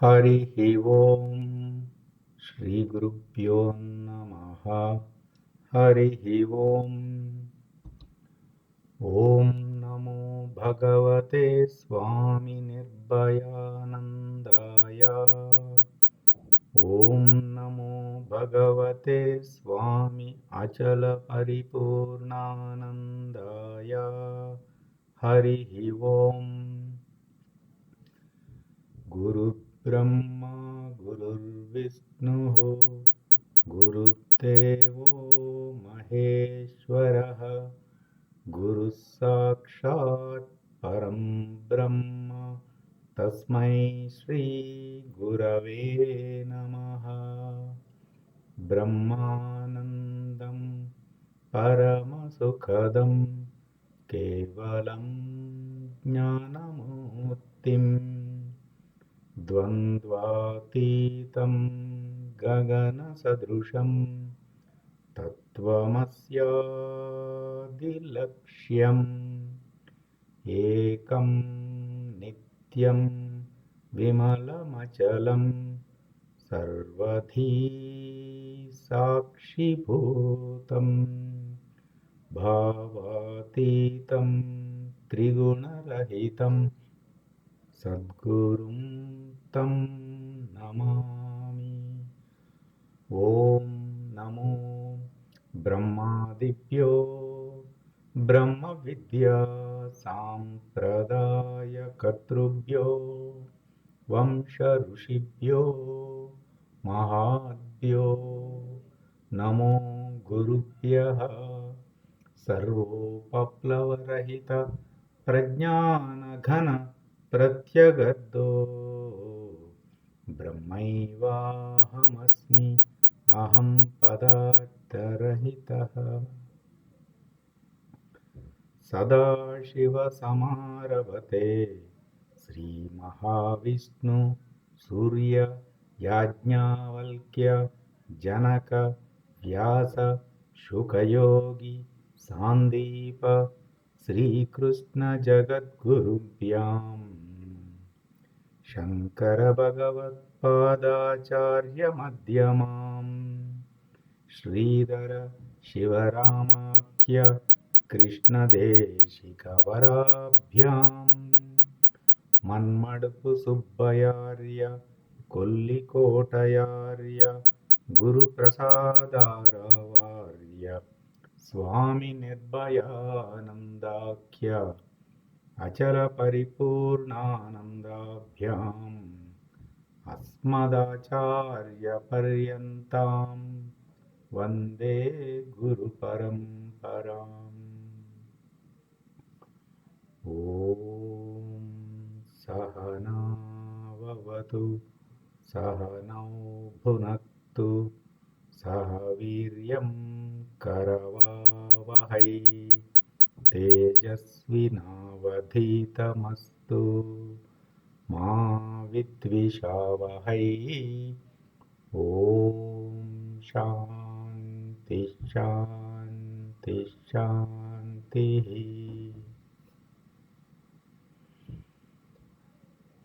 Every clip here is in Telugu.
हरिः ओम् श्रीगुरुभ्यो नमः। हरिः ओम्। ॐ नमो भगवते स्वामिनिर्भयानन्दाय। ॐ नमो भगवते स्वामी अचलपरिपूर्णानन्दाय। हरिः ओम्। गुरुर्ब्रह्मा गुरुर्विष्णुः गुरुर्देवो महेश्वरः गुरुः साक्षात् परं ब्रह्म तस्मै श्री गुरवे नमः। ब्रह्मानन्दं परमसुखदं केवलं ज्ञानमूर्तिम् द्वन्द्वातीतं गगनसदृशं तत्त्वमस्यादिलक्ष्यम् एकं नित्यं विमलमचलं सर्वधी साक्षिभूतं भावातीतं त्रिगुणरहितं सद्गुरुं तं नमामि। ॐ नमो ब्रह्मादिभ्यो ब्रह्मविद्या साम्प्रदायकर्तृभ्यो वंश ऋषिभ्यो महाभ्यो नमो गुरुभ्यः। सर्वोपप्लवरहित प्रज्ञानघन प्रत्यगर्दो ब्रह्मैवाहमस्मि अहं पदार्थरहितः। सदाशिवसमारभते श्रीमहाविष्णु सूर्य याज्ञवल्क्य जनक व्यास शुकयोगी सान्दीप श्रीकृष्ण जगद्गुरुभ्यां शङ्कर भगवत्पादाचार्यमध्यमाम् श्रीधर शिवरामाख्य कृष्णदेशिकवराभ्याम् मन्मडपु सुब्बयार्य कोल्लिकोटयार्य गुरुप्रसादारवार्य स्वामी निर्भयानन्दाख्य अचलपरिपूर्णानन्दाभ्याम् अस्मदाचार्यपर्यन्तां वन्दे गुरुपरम्पराम्। ॐ सहनाववतु सहनौ भुनक्तु सह वीर्यं करवावहै तेजस्विनावधीतमस्तु मा विद्विषावहै। ॐ शान्ति शान्ति शान्तिः।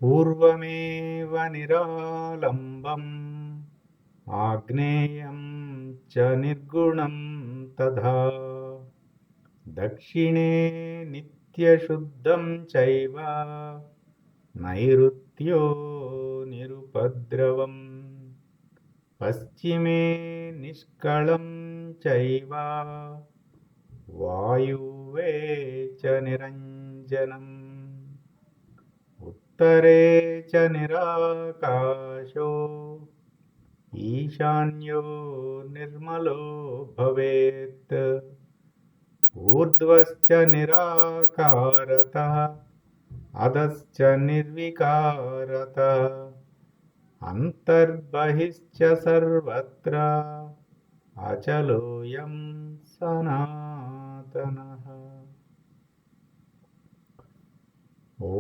पूर्वमेव निरालम्बम् आग्नेयं च निर्गुणं तथा दक्षिणे नित्यशुद्धं चैव नैऋत्यो निरुपद्रवम् पश्चिमे निष्कलं चैव वायुवे च निरञ्जनम् उत्तरे च निराकाशो ईशान्यो निर्मलो भवेत् ऊर्ध्वश्च निराकारतः अधश्च निर्विकारतः अन्तर्बहिश्च सर्वत्र अचलोऽयं सनातनः। ॐ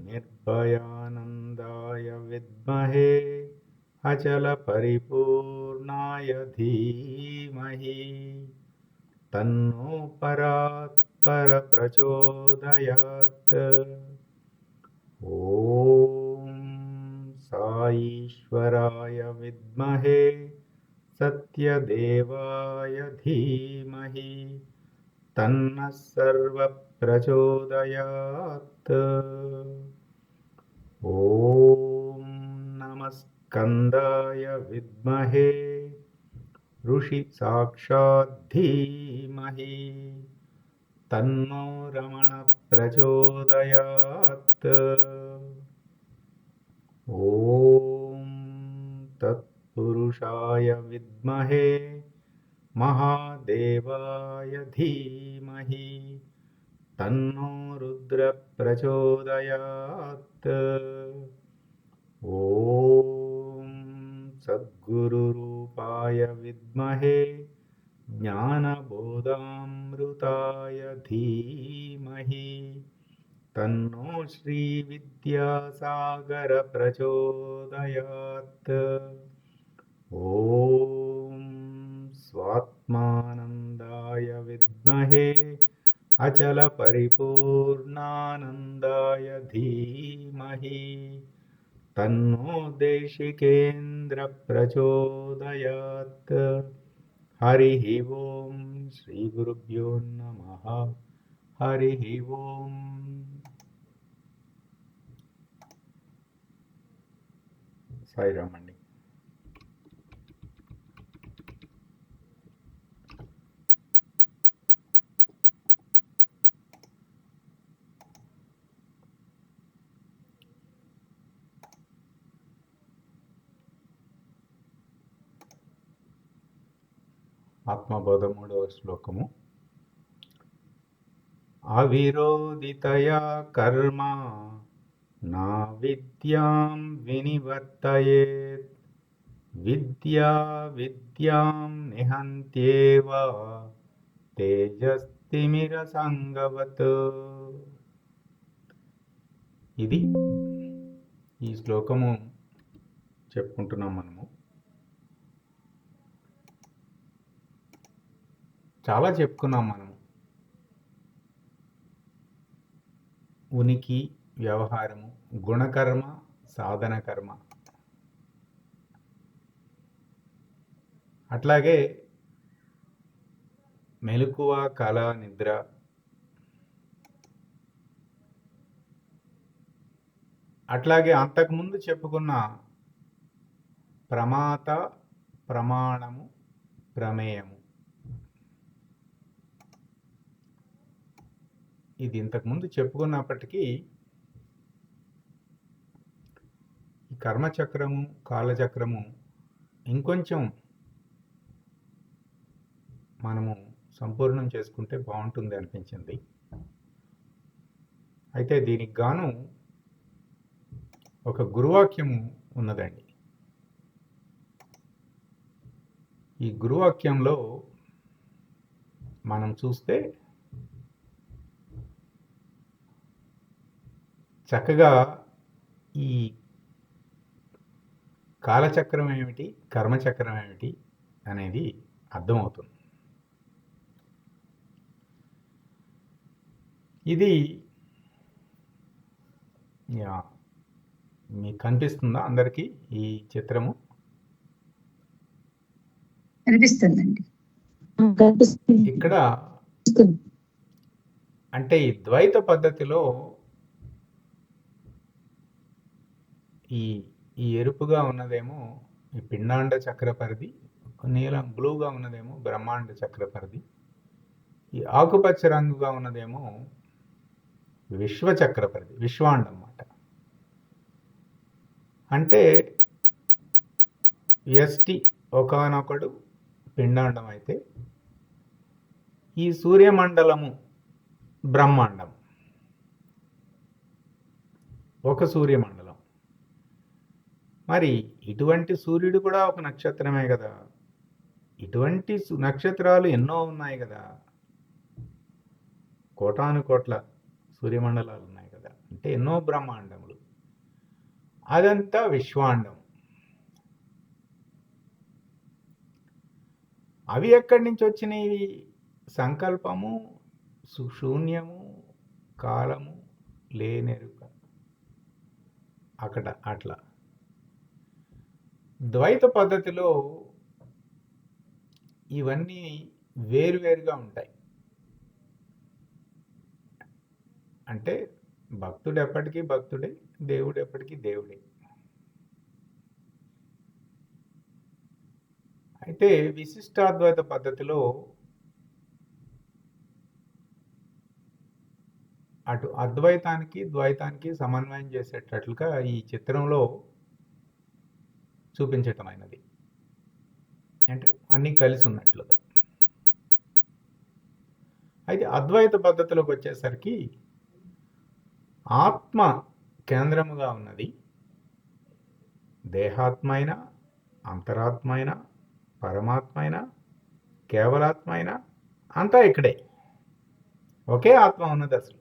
निर्भयानन्दाय विद्महे अचलपरिपूर्णाय धीमहि तन्नो परात्पर प्रचोदयात्। ॐ సాయీశ్వరాయ విద్మహే సత్యదేవాయ ధీమహి తన్నః సర్వః ప్రచోదయాత్. ఓం నమస్కందాయ విద్మహే ఋషి సాక్షాత్ ధీమహి తన్నో రమణ ప్రచోదయాత్. ఓం తత్పురుషాయ విద్మహే మహాదేవాయ ధీమహి తన్నో రుద్ర ప్రచోదయాత్. ఓం సద్గురురూపాయ విద్మహే జ్ఞానబోధామృతాయ ధీమహి తన్నో శ్రీ విద్యాసాగర ప్రచోదయాత్. ఓం స్వాత్మానందాయ విద్మహే అచల పరిపూర్ణానందాయ ధీమహి తన్నో దేశికేంద్ర ప్రచోదయాత్. హరి ఓం శ్రీ గురుభ్యో నమః. హరి ఓం. సాయిరామ్ అండి. ఆత్మబోధ 3వ శ్లోకము. అవిరోధితయా కర్మ నా విద్యాం వినివర్తయేత్ విద్యా విద్యాం నిహంత్యేవ తేజస్తిమిర సంగవత్. ఇది ఈ శ్లోకము చెప్పుకుంటున్నాం మనము. చాలా చెప్పుకున్నాం మనము. ఉనికి, వ్యవహారము, గుణకర్మ, సాధన కర్మ, అట్లాగే మెలకువ, కళ, నిద్ర, అట్లాగే అంతకుముందు చెప్పుకున్న ప్రమాత, ప్రమాణము, ప్రమేయము. ఇది ఇంతకుముందు చెప్పుకున్నప్పటికీ ఈ కర్మచక్రము, కాలచక్రము ఇంకొంచెం మనము సంపూర్ణం చేసుకుంటే బాగుంటుంది అనిపించింది. అయితే దీనికి గాను ఒక గురువాక్యము ఉన్నదండి. ఈ గురువాక్యంలో మనం చూస్తే చక్కగా ఈ కాలచక్రం ఏమిటి, కర్మచక్రం ఏమిటి అనేది అర్థమవుతుంది. ఇది మీకు కనిపిస్తుందా అందరికీ ఈ చిత్రము? కనిపిస్తుందండి. ఇక్కడ అంటే ఈ ద్వైత పద్ధతిలో ఈ ఈ ఎరుపుగా ఉన్నదేమో ఈ పిండాండ చక్ర పరిధి, నీలం బ్లూగా ఉన్నదేమో బ్రహ్మాండ చక్ర పరిధి, ఈ ఆకుపచ్చ రంగుగా ఉన్నదేమో విశ్వచక్ర పరిధి, విశ్వాండం అన్నమాట. అంటే వ్యష్టి ఒకానొకడు పిండాండం అయితే ఈ సూర్యమండలము బ్రహ్మాండం, ఒక సూర్యమండలం. మరి ఇటువంటి సూర్యుడు కూడా ఒక నక్షత్రమే కదా. ఇటువంటి నక్షత్రాలు ఎన్నో ఉన్నాయి కదా. కోటాను కోట్ల సూర్యమండలాలు ఉన్నాయి కదా. అంటే ఎన్నో బ్రహ్మాండములు. అదంతా విశ్వాండం. అవి ఎక్కడి నుంచి వచ్చినాయి? సంకల్పము, శూన్యము, కాలము, లేనెరుక, అక్కడ అట్లా ద్వైత పద్ధతిలో ఇవన్నీ వేరువేరుగా ఉంటాయి. అంటే భక్తుడు ఎప్పటికీ భక్తుడే, దేవుడు ఎప్పటికీ దేవుడే. అయితే విశిష్టాద్వైత పద్ధతిలో అటు అద్వైతానికి ద్వైతానికి సమన్వయం చేసేటట్లుగా ఈ చిత్రంలో చూపించటమైనది. అంటే అన్నీ కలిసి ఉన్నట్లుగా. అయితే అద్వైత పద్ధతిలోకి వచ్చేసరికి ఆత్మ కేంద్రముగా ఉన్నది. దేహాత్మ అయినా, అంతరాత్మ అయినా, పరమాత్మ అయినా, కేవలాత్మ అయినా అంతా ఇక్కడే, ఒకే ఆత్మ ఉన్నది అసలు.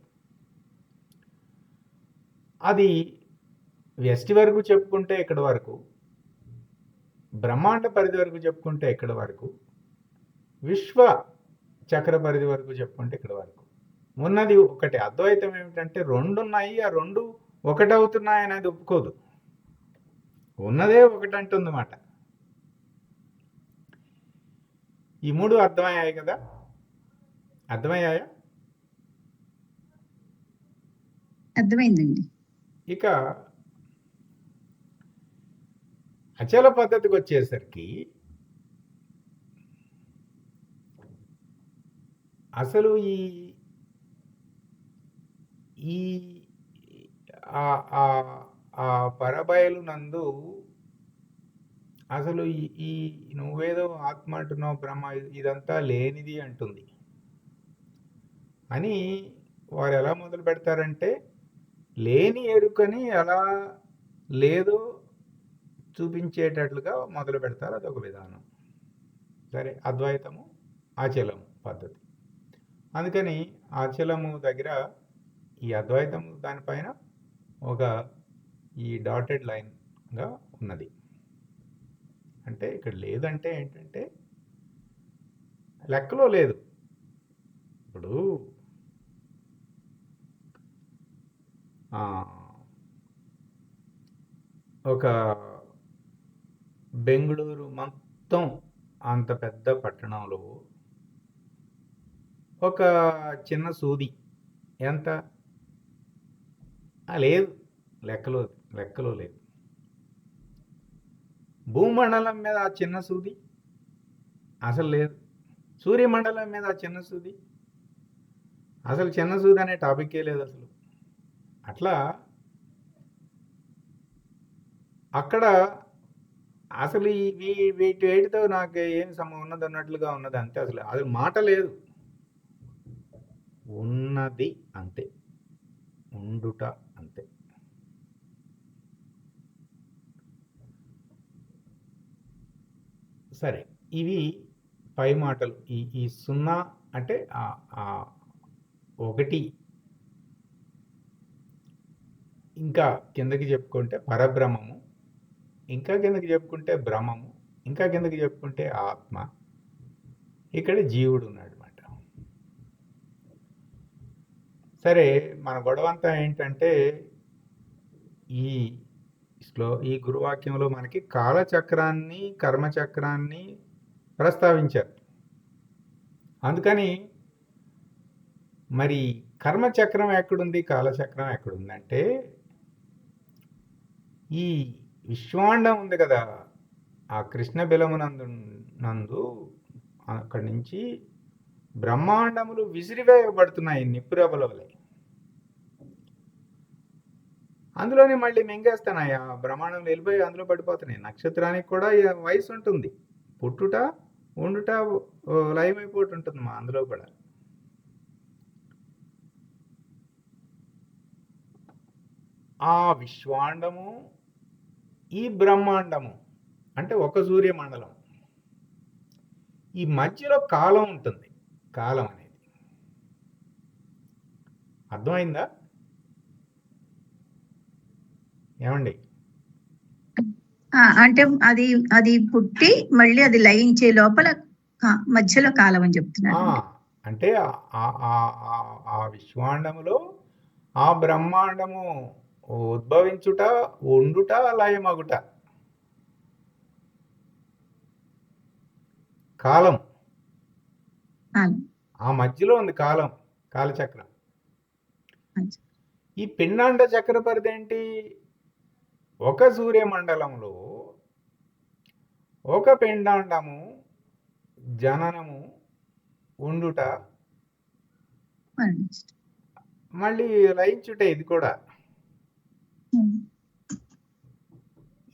అది వ్యష్టి వరకు చెప్పుకుంటే ఇక్కడ వరకు, బ్రహ్మాండ పరిధి వరకు చెప్పుకుంటే ఇక్కడ వరకు, విశ్వ చక్ర పరిధి వరకు చెప్పుకుంటే ఇక్కడ వరకు ఉన్నది ఒకటి. అద్వైతం ఏమిటంటే రెండు ఉన్నాయి, ఆ రెండు ఒకటవుతున్నాయి అనేది ఒప్పుకోదు. ఉన్నదే ఒకటి అంటుందన్నమాట. ఈ మూడు అర్థమయ్యాయి కదా? అర్థమయ్యాయా? అర్థమైందండి. ఇక అచల పద్ధతికి వచ్చేసరికి అసలు ఈ ఈ ఆ పరబయలు నందు అసలు ఈ నువ్వేదో ఆత్మ అంటున్నావు, బ్రహ్మ ఇదంతా లేనిది అంటుంది అని వారు ఎలా మొదలు పెడతారంటే, లేని ఎరుకని ఎలా లేదో చూపించేటట్లుగా మొదలు పెడతారు. అదొక విధానం. సరే, అద్వైతము అచలము పద్ధతి. అందుకని అచలము దగ్గర ఈ అద్వైతము దానిపైన ఒక ఈ డాటెడ్ లైన్గా ఉన్నది. అంటే ఇక్కడ లేదంటే ఏంటంటే లెక్కలో లేదు. ఇప్పుడు ఒక బెంగళూరు మొత్తం అంత పెద్ద పట్టణంలో ఒక చిన్న సూది ఎంత లేదు, లెక్కలో లేదు. భూమండలం మీద ఆ చిన్న సూది అసలు లేదు. సూర్యమండలం మీద ఆ చిన్న సూది అసలు, చిన్న సూది అనే టాపిక్కే లేదు అసలు. అట్లా అక్కడ అసలు వీటితో నాకు ఏం ఉన్నది అన్నట్లుగా ఉన్నది అంతే. అసలు మాట లేదు, ఉన్నది అంతే, ఉండుట అంతే. సరే, ఇవి పై మాటలు. ఈ సున్నా అంటే ఒకటి. ఇంకా కిందకి చెప్పుకుంటే పరబ్రహ్మము, ఇంకా కిందకి చెప్పుకుంటే బ్రహ్మము, ఇంకా కిందకి చెప్పుకుంటే ఆత్మ, ఇక్కడ జీవుడు ఉన్నాడు అన్నమాట. సరే, మన గొడవంతా ఏంటంటే ఈ గురువాక్యంలో మనకి కాలచక్రాన్ని, కర్మచక్రాన్ని ప్రస్తావించారు. అందుకని మరి కర్మచక్రం ఎక్కడుంది, కాలచక్రం ఎక్కడుందంటే ఈ విశ్వాండం ఉంది కదా, ఆ కృష్ణ బిలమునందు అక్కడి నుంచి బ్రహ్మాండములు విసిరివేయబడుతున్నాయి నిప్పురవ్వల వలె. అందులోనే మళ్ళీ మింగేస్తున్నాయి. ఆ బ్రహ్మాండం వెళ్ళిపోయి అందులో పడిపోతున్నాయి. నక్షత్రానికి కూడా వయసు ఉంటుంది, పుట్టుట ఉండుట లయమైపోతుంటుంది మా అందులో కూడా. ఆ విశ్వాండము, ఈ బ్రహ్మాండము అంటే ఒక సూర్యమండలం, ఈ మధ్యలో కాలం ఉంటుంది. కాలం అనేది అర్థమైందా ఏమండి? అంటే అది పుట్టి మళ్ళీ అది లయించే లోపల మధ్యలో కాలం అని చెప్తున్నారు. అంటే ఆ విశ్వాండములో ఆ బ్రహ్మాండము ఉద్భవించుట, ఉండుట, లయమగుట. కాలం, కాలం. ఆ మధ్యలో ఉంది కాలం, కాలచక్రం. మంచి. ఈ పిండాండ చక్ర పరిధి ఏంటి? ఒక సూర్యమండలంలో ఒక పిండాండము జననము ఉండుట మరణించటం. మళ్ళీ లయించుటే. ఇది కూడా ఉమ్.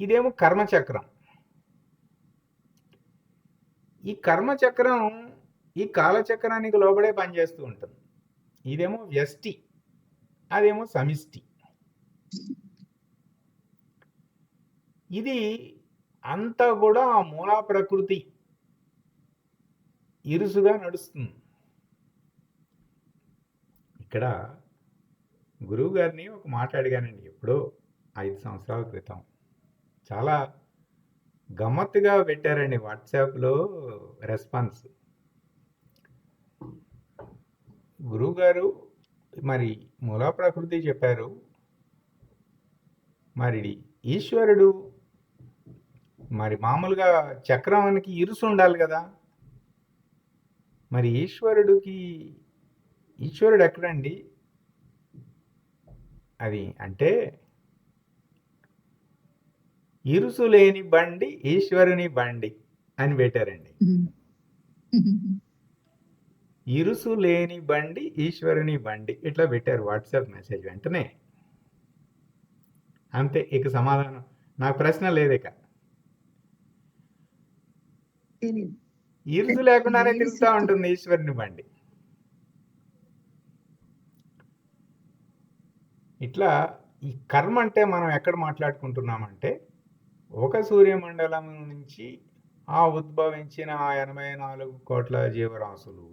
ఇదేమో కర్మచక్రం. ఈ కర్మచక్రం ఈ కాలచక్రానికి లోబడే పనిచేస్తూ ఉంటుంది. ఇదేమో వ్యష్టి, అదేమో సమిష్టి. ఇది అంతా కూడా ఆ మూలా ప్రకృతి ఇరుసుగా నడుస్తుంది. ఇక్కడ గురువు గారిని ఒక మాట అడిగానండి ఎప్పుడో 5 సంవత్సరాల క్రితం. చాలా గమ్మత్తుగా పెట్టారండి వాట్సాప్లో రెస్పాన్స్. గురువు గారు మరి మూలా ప్రకృతి చెప్పారు, మరి ఈశ్వరుడు మరి మామూలుగా చక్రానికి ఇరుసు ఉండాలి కదా, మరి ఈశ్వరుడు ఎక్కడండి అది అంటే, ఇరుసు లేని బండి ఈశ్వరుని బండి అని పెట్టారండి. ఇరుసు లేని బండి ఈశ్వరుని బండి ఇట్లా పెట్టారు వాట్సాప్ మెసేజ్. వెంటనే అంతే, ఇక సమాధానం నాకు ప్రశ్న లేదు. ఇక తెలీదు. ఇరుసు లేకుండానే తిరుగుతూ ఉంటుంది ఈశ్వరుని బండి. ఇట్లా ఈ కర్మ అంటే మనం ఎక్కడ మాట్లాడుకుంటున్నామంటే, ఒక సూర్యమండలం నుంచి ఆ ఉద్భవించిన 84 కోట్ల జీవరాశులు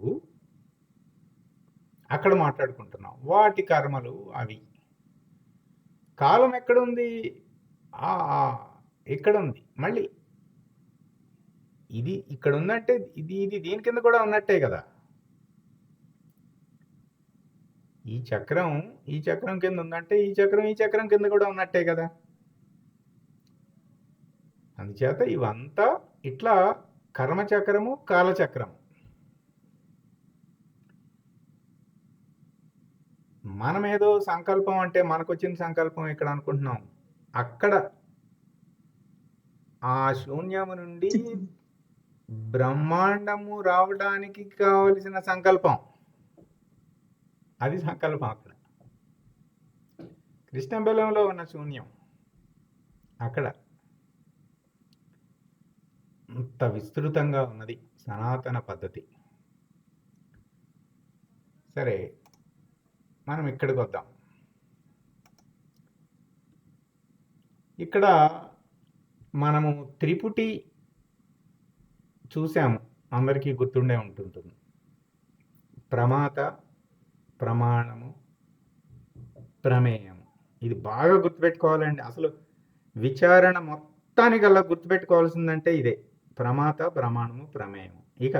అక్కడ మాట్లాడుకుంటున్నాం. వాటి కర్మలు అవి. కాలం ఎక్కడుంది? ఇక్కడ ఉంది. మళ్ళీ ఇది ఇక్కడ ఉందంటే ఇది దీని కింద కూడా ఉన్నట్టే కదా. ఈ చక్రం కింద ఉందంటే ఈ చక్రం కింద కూడా ఉన్నట్టే కదా. అందుచేత ఇవంతా ఇట్లా కర్మచక్రము, కాలచక్రము. మనం ఏదో సంకల్పం అంటే మనకు వచ్చిన సంకల్పం ఇక్కడ అనుకుంటున్నాం. అక్కడ ఆ శూన్యము నుండి బ్రహ్మాండము రావడానికి కావలసిన సంకల్పం, అది సంకల్పం. అక్కడ కృష్ణబెలంలో ఉన్న శూన్యం అక్కడ అంత విస్తృతంగా ఉన్నది సనాతన పద్ధతి. సరే, మనం ఇక్కడికి వద్దాం. ఇక్కడ మనము త్రిపుటి చూసాము, అందరికీ గుర్తుండే ఉంటుంది. ప్రమాత, ప్రమాణము, ప్రమేయము. ఇది బాగా గుర్తుపెట్టుకోవాలండి. అసలు విచారణ మొత్తానికల్లా గుర్తుపెట్టుకోవాల్సిందంటే ఇదే, ప్రమాత, ప్రమాణము, ప్రమేయము. ఇక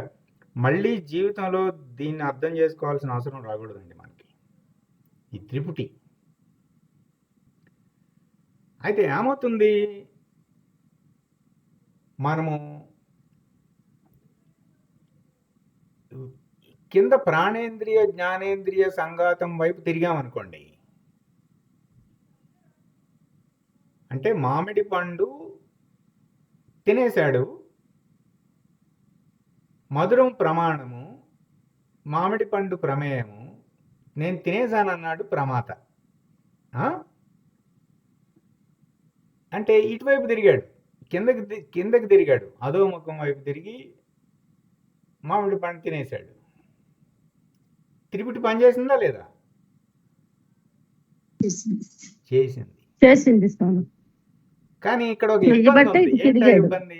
మళ్ళీ జీవితంలో దీన్ని అర్థం చేసుకోవాల్సిన అవసరం రాకూడదండి మనకి, ఈ త్రిపుటి. అయితే ఏమవుతుంది, మనము కింద ప్రాణేంద్రియ జ్ఞానేంద్రియ సంఘాతం వైపు తిరిగామనుకోండి, అంటే మామిడి పండు తినేశాడు, మధురం ప్రమాణము, మామిడి పండు ప్రమేయము, నేను తినేసానన్నాడు ప్రమాత. అంటే ఇటువైపు తిరిగాడు, కిందకి తిరిగాడు, అధోముఖం వైపు తిరిగి మామిడి పండు తినేశాడు. త్రిపుటి పనిచేసిందా లేదా? చేసింది స్వామి. కానీ ఇక్కడ ఒక ఇబ్బంది ఉంది. ఏంటో ఇబ్బంది?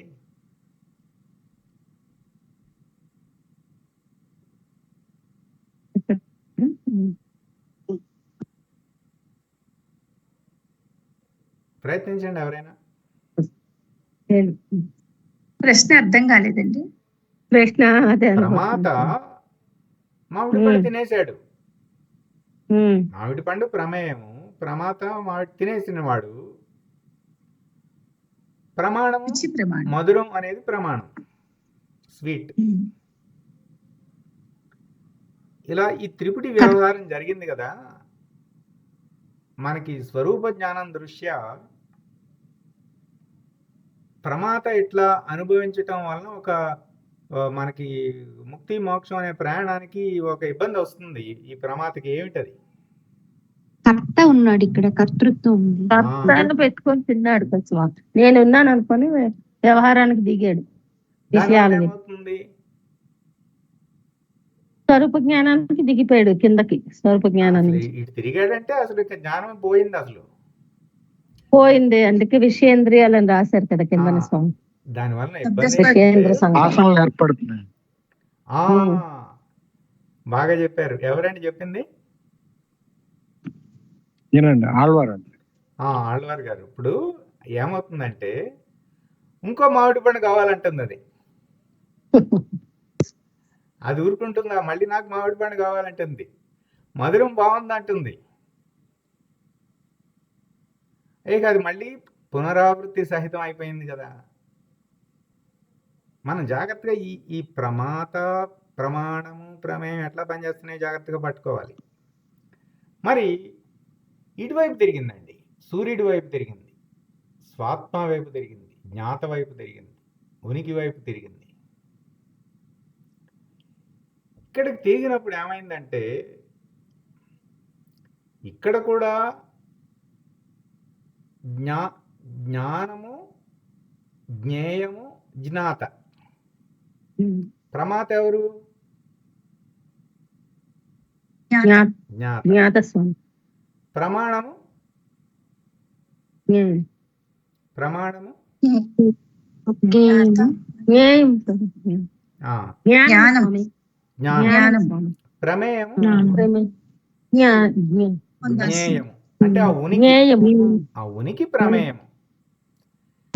ప్రయత్నించండి ఎవరైనా. ప్రశ్న అర్థం కాలేదండి. ప్రశ్న ప్రమాత మామిడి పండు తినేశాడు, మామిడి పండు ప్రమేయము, ప్రమాత మామిడి తినేసిన వాడు, ప్రమాణము మధురం అనేది ప్రమాణం. స్వీట్. ఉమ్. ఇలా ఈ త్రిపుటి వ్యవహారం జరిగింది కదా, మనకి స్వరూప జ్ఞానం దృష్ట్యా ప్రమాత ఇట్లా అనుభవించటం వలన ఒక మనకి ముక్తి మోక్షం అనే ప్రయాణానికి ఒక ఇబ్బంది వస్తుంది. ఈ ప్రమాతకి ఏమిటది? కర్త ఉన్నాడు ఇక్కడ, కర్తృత్వం ఉంది. కర్తను పెట్టుకొని తిన్నాడు కొంచెం. నేనున్నాను అనుకొని వ్యవహారానికి దిగాడు. దానివల్ల విషయాలని ఏమవుతుంది? స్వరూప జ్ఞానానికి దిగిపోయాడు కిందకి. స్వరూప జ్ఞానం అసలు నుంచి ఇటు తిరిగాడంటే అసలు ఇక జ్ఞానం పోయింది అసలు. పోయింది. అందుకే విషయేంద్రియాలని రాశారు కదా కిందన ఆ. స్వామి. దానివల్ల శబ్ద ఇబ్బంది స్పర్శ. విషయేంద్ర ఏంటంటే- సంఘం. వాసనలు ఏర్పడుతున్నాయి. ఆ, ఉమ్. బాగా చెప్పారు. ఎవరండి చెప్పింది? ఏనండి ఆళ్వారు అండి. ఆళ్వార్ గారు. ఇప్పుడు ఏమవుతుందంటే ఇంకో మామిడి పండు కావాలంటుంది అది. అది ఊరుకుంటుందా? మళ్ళీ నాకు మామిడి పండు కావాలంటుంది. మధురం బాగుంది అంటుంది. ఇక అది మళ్ళీ పునరావృత్తి సహితం అయిపోయింది కదా. మనం జాగ్రత్తగా ఈ ప్రమాత, ప్రమాణము, ప్రమేయం ఎట్లా పనిచేస్తున్నాయి జాగ్రత్తగా పట్టుకోవాలి. మరి ఇటువైపు తిరిగిందండి, సూర్యుడి వైపు తిరిగింది, స్వాత్మ వైపు తిరిగింది, జ్ఞాత వైపు తిరిగింది, ఉనికి వైపు తిరిగింది. ఇక్కడికి తిరిగినప్పుడు ఏమైందంటే ఇక్కడ కూడా జ్ఞానము, జ్ఞేయము, జ్ఞాత. ప్రమాత ఎవరు? జ్ఞాత. జ్ఞాత. జ్ఞాత స్వామి. ప్రమాణము, జ్ఞేయం. ప్రమాణము, జ్ఞాత. జ్ఞేయం. ఆ, జ్ఞానం జ్ఞానం. స్వామి. జ్ఞానం. జ్ఞానం స్వామి. ప్రమేయము, ప్రమేయం. పొందాల్సింది. జ్ఞేయము. అంటే ఆ ఉనికి, జ్ఞేయం. ఆ ఉనికి ప్రమేయము.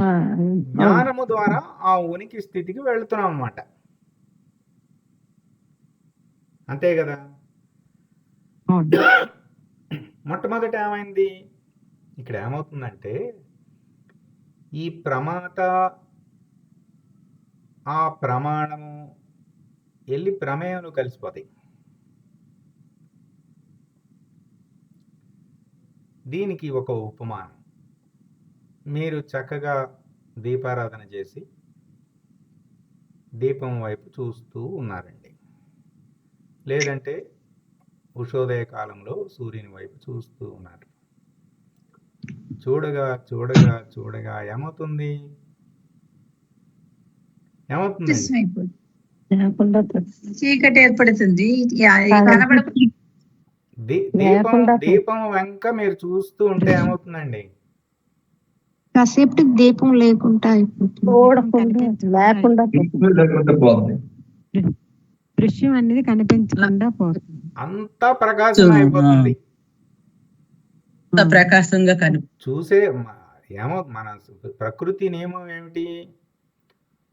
ఆ, జ్ఞానము ద్వారా ఆ ఉనికి స్థితికి వెళుతున్నాం అన్నమాట. అంతే కదా. అవును. మొట్టమొదట ఏమైంది? ఇక్కడ ఏమవుతుందంటే ఈ ప్రమాత, ఆ ప్రమాణము వెళ్ళి ప్రమేయంలో కలిసిపోతాయి. దీనికి ఒక ఉపమానం. మీరు చక్కగా దీపారాధన చేసి దీపం వైపు చూస్తూ ఉన్నారండి, లేదంటే ఉషోదయ కాలంలో సూర్యుని వైపు చూస్తూ ఉన్నారు. చూడగా చూడగా చూడగా ఏమవుతుంది? ఏమవుతుందండి? దృశ్యమైపోతుంది. లేకుండా చీకటి ఏర్పడుతుంది. కనబడకుండా దీపం లేకుండా దీపం వెంక మీరు చూస్తూ ఉంటే ఏమవుతుందండి? కాసేపటికి దీపం లేకుండా అయిపోతుంది. చూడకుండా లేకుండా దృశ్యం అనేది కనిపించకుండా పోతుంది. అంతా ప్రకాశం అయిపోతుంది. ప్రకాశంగా చూసే ఏమో మన ప్రకృతి నియమం ఏమిటి?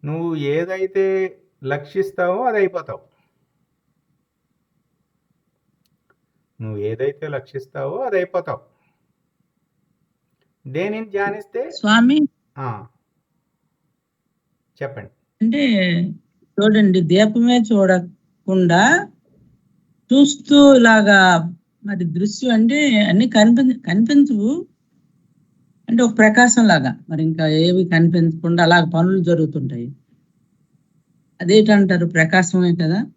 నువ్వు ఏదైతే లక్షిస్తావో అది అయిపోతావు. నువ్వు ఏదైతే లక్షిస్తావో అది అయిపోతావు. దేనిని ధ్యానిస్తే? స్వామి చెప్పండి. అంటే చూడండి, దీపమే చూడకుండా చూస్తూ ఇలాగా మరి దృశ్యం అంటే అన్ని కనిపించవు. అంటే ఒక ప్రకాశం లాగా మరి ఇంకా ఏవి కనిపించకుండా అలాగ పనులు జరుగుతుంటాయి. అదేంటారు? ప్రకాశమే కదా.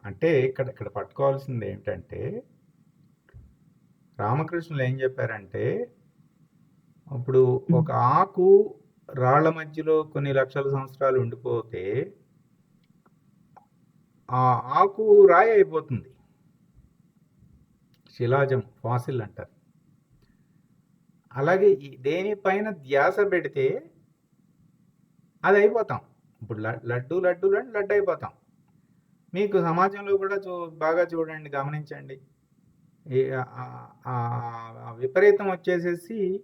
అంటే ఇక్కడ పట్టుకోవాల్సింది ఏంటంటే రామకృష్ణులు ఏం చెప్పారంటే, ఇప్పుడు ఒక ఆకు రాళ్ల మధ్యలో కొన్ని లక్షల సంవత్సరాలు ఉండిపోతే ఆ ఆకు రాయి అయిపోతుంది. శిలాజం, ఫాసిల్ అంటారు. అలాగే దేనిపైన ధ్యాస పెడితే అది అయిపోతాం. ఇప్పుడు లడ్డు అయిపోతాం. మీకు సమాజంలో కూడా బాగా చూడండి, గమనించండి. విపరీతం వచ్చేసేసి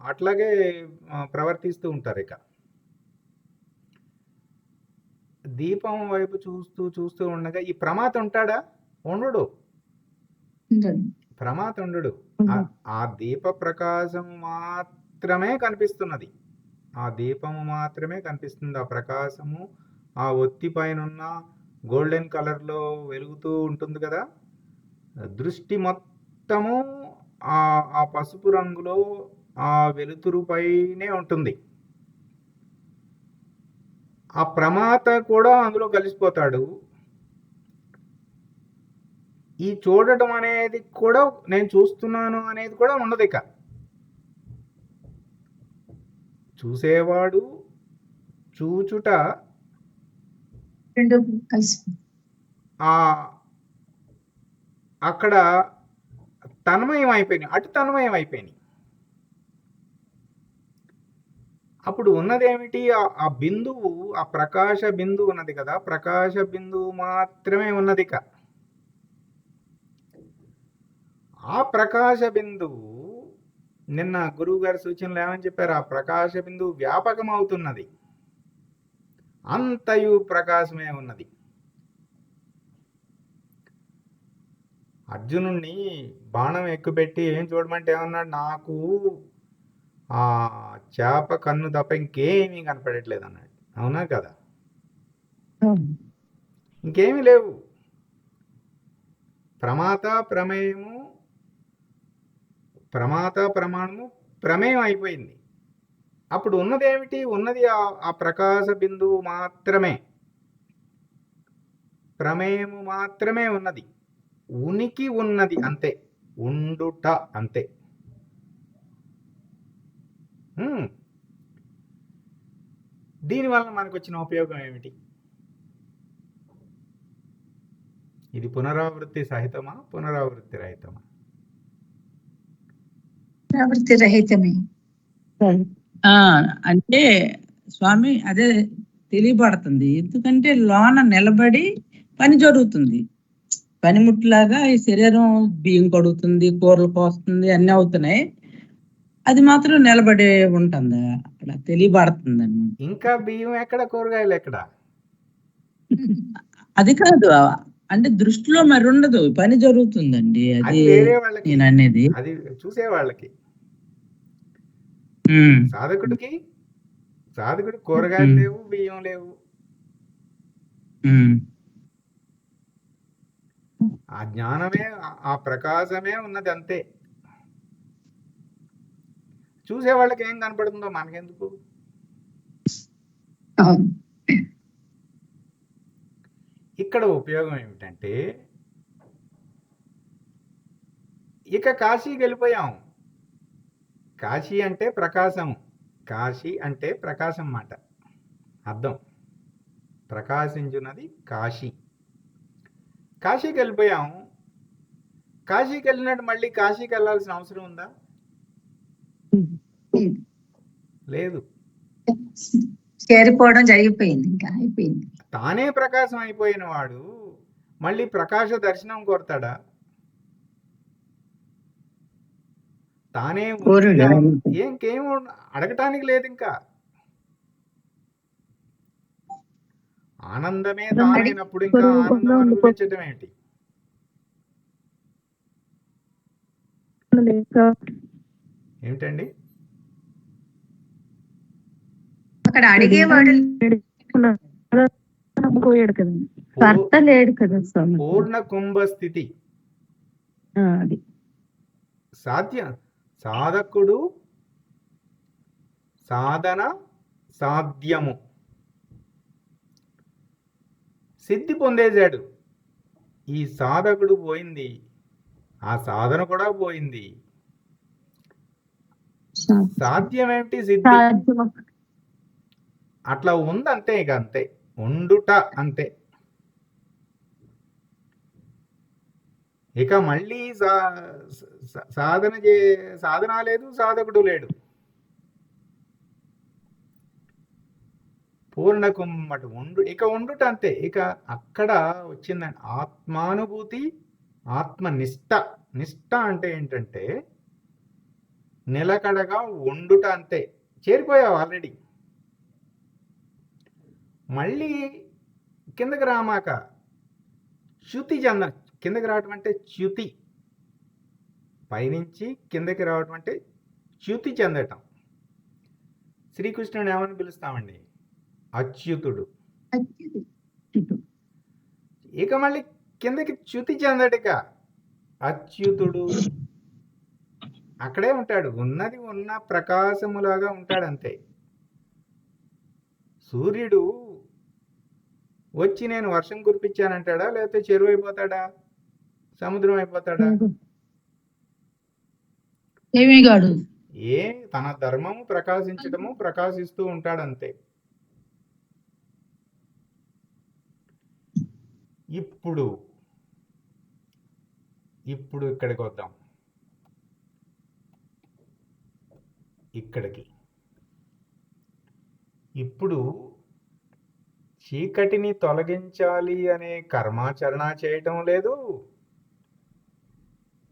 అట్లాగే ప్రవర్తిస్తూ ఉంటారు. ఇక దీపం వైపు చూస్తూ ఉండగా ఈ ప్రమాత ఉంటాడా? ఉండడు. ప్రమాత ఉండడు. ఆ దీప ప్రకాశం మాత్రమే కనిపిస్తున్నది. ఆ దీపము మాత్రమే కనిపిస్తుంది. ఆ ప్రకాశము ఆ ఒత్తి పైన ఉన్న గోల్డెన్ కలర్లో వెలుగుతూ ఉంటుంది కదా, దృష్టి మొత్తము ఆ పసుపు రంగులో ఆ వెలుతురు పైనే ఉంటుంది. ఆ ప్రమాత కూడా అందులో కలిసిపోతాడు. ఈ చూడటం అనేది కూడా, నేను చూస్తున్నాను అనేది కూడా ఉండదు. ఇక చూసేవాడు, చూచుట రెండు కలిసి ఆ అక్కడ తన్మయం అయిపోయినాయి, అటు తన్మయం అయిపోయినాయి. అప్పుడు ఉన్నదేమిటి? ఆ బిందువు, ఆ ప్రకాశ బిందువు ఉన్నది కదా, ప్రకాశ బిందువు మాత్రమే ఉన్నది. ఇక ఆ ప్రకాశ బిందువు, నిన్న గురువు గారి సూచనలు ఏమని చెప్పారు? ఆ ప్రకాశ బిందువు వ్యాపకం అవుతున్నది, అంతయు ప్రకాశమే ఉన్నది. అర్జునుణ్ణి బాణం ఎక్కుపెట్టి ఏం చూడమంటే ఏమన్నాడు? నాకు ఆ చేప కన్ను తప్ప ఇంకేమీ కనపడట్లేదు అన్నాడు. అవునా కదా? ఇంకేమీ లేవు. ప్రమాత ప్రమేయము, ప్రమాత ప్రమాణము ప్రమేయం అయిపోయింది. అప్పుడు ఉన్నదేమిటి? ఉన్నది ఆ ప్రకాశ బిందువు మాత్రమే, ప్రమేయము మాత్రమే ఉన్నది, ఉనికి ఉన్నది అంతే, ఉండుట అంతే. దీనివల్ల మనకు వచ్చిన ఉపయోగం ఏమిటి? ఇది పునరావృత్తి సహితమా, పునరావృత్తి రహితమా? ప్రవృత్తి రహితమే. అంటే స్వామి అదే తెలియబడుతుంది. ఎందుకంటే లోన నిలబడి పని జరుగుతుంది. పనిముట్లాగా ఈ శరీరం బియ్యం కడుగుతుంది, కూరలు కోస్తుంది, అన్ని అవుతున్నాయి. అది మాత్రం నిలబడి ఉంటుంది, అక్కడ తెలియబడుతుంది అన్నమాట. ఇంకా బియ్యం ఎక్కడ, కూరగాయలు ఎక్కడ? అది కాదు, అంటే దృష్టిలో మరి ఉండదు, పని జరుగుతుందండి. అది వేరే వాళ్ళకి, నేను అనేది అది చూసే వాళ్ళకి. సాధకుడికి కూరగాయలు లేవు, బియ్యం లేవు. ఆ జ్ఞానమే, ఆ ప్రకాశమే ఉన్నది అంతే. చూసే వాళ్ళకి ఏం కనపడుతుందో మనకెందుకు? ఇక్కడ ఉపయోగం ఏమిటంటే, ఇక కాశీకి వెళ్ళిపోయాం. కాశీ అంటే ప్రకాశం, కాశీ అంటే ప్రకాశం మాట అర్థం. ప్రకాశించున్నది కాశీ. కాశీకి వెళ్ళిపోయాం. కాశీకి వెళ్ళినట్టు మళ్ళీ కాశీకి వెళ్ళాల్సిన అవసరం ఉందా? లేదు. చేరిపోవడం జరిగిపోయింది, ఇంకా అయిపోయింది. తానే ప్రకాశం అయిపోయిన వాడు మళ్ళీ ప్రకాశ దర్శనం కోరతాడా? తానే ఇంకేం అడగటానికి లేదు. ఇంకా ఆనందమే తానైనప్పుడు ఇంకా ఆనందం అనుభవించడం ఏంటి? ఏమిటండి? అక్కడ అడిగేవాడు పోయాడు కదా, భర్త లేడు కదా స్వామి. పూర్ణ కుంభ స్థితి అది సాధ్యం. సాధకుడు సాధన సాధ్యము సిద్ధి పొందేశాడు. ఈ సాధకుడు పోయింది, ఆ సాధన కూడా పోయింది. సాధ్యం ఏమిటి? సిద్ధి. అట్లా ఉందంతే. ఇక అంతే, ఉండుట అంతే. ఇక మళ్ళీ సాధన లేదు, సాధకుడు లేడు. పూర్ణకుమ్మటి ఇక ఉండుట అంతే. ఇక అక్కడ వచ్చిందండి ఆత్మానుభూతి, ఆత్మనిష్ట. నిష్ట అంటే ఏంటంటే నిలకడగా ఉండుట అంతే. చేరిపోయావు ఆల్రెడీ. మళ్ళీ కిందకి రామాక చ్యుతి కిందకి రావటం అంటే చ్యుతి, పైనుంచి కిందకి రావటం అంటే చ్యుతి చెందటం. శ్రీకృష్ణుని ఏమని పిలుస్తామండి? అచ్యుతుడు. ఇక మళ్ళీ కిందకి చ్యుతి చెందటిక అచ్యుతుడు అక్కడే ఉంటాడు. ఉన్నది ఉన్న ప్రకాశములాగా ఉంటాడు అంతే. సూర్యుడు వచ్చి నేను వర్షం కురిపించానంటాడా, లేకపోతే చెరువు అయిపోతాడా, సముద్రం అయిపోతాడా? ఏమిగాడు తన ధర్మము ప్రకాశించడము, ప్రకాశిస్తూ ఉంటాడు అంతే. ఇప్పుడు ఇక్కడికి వద్దాం. ఇక్కడికి ఇప్పుడు చీకటిని తొలగించాలి అనే కర్మాచరణ చేయటం లేదు,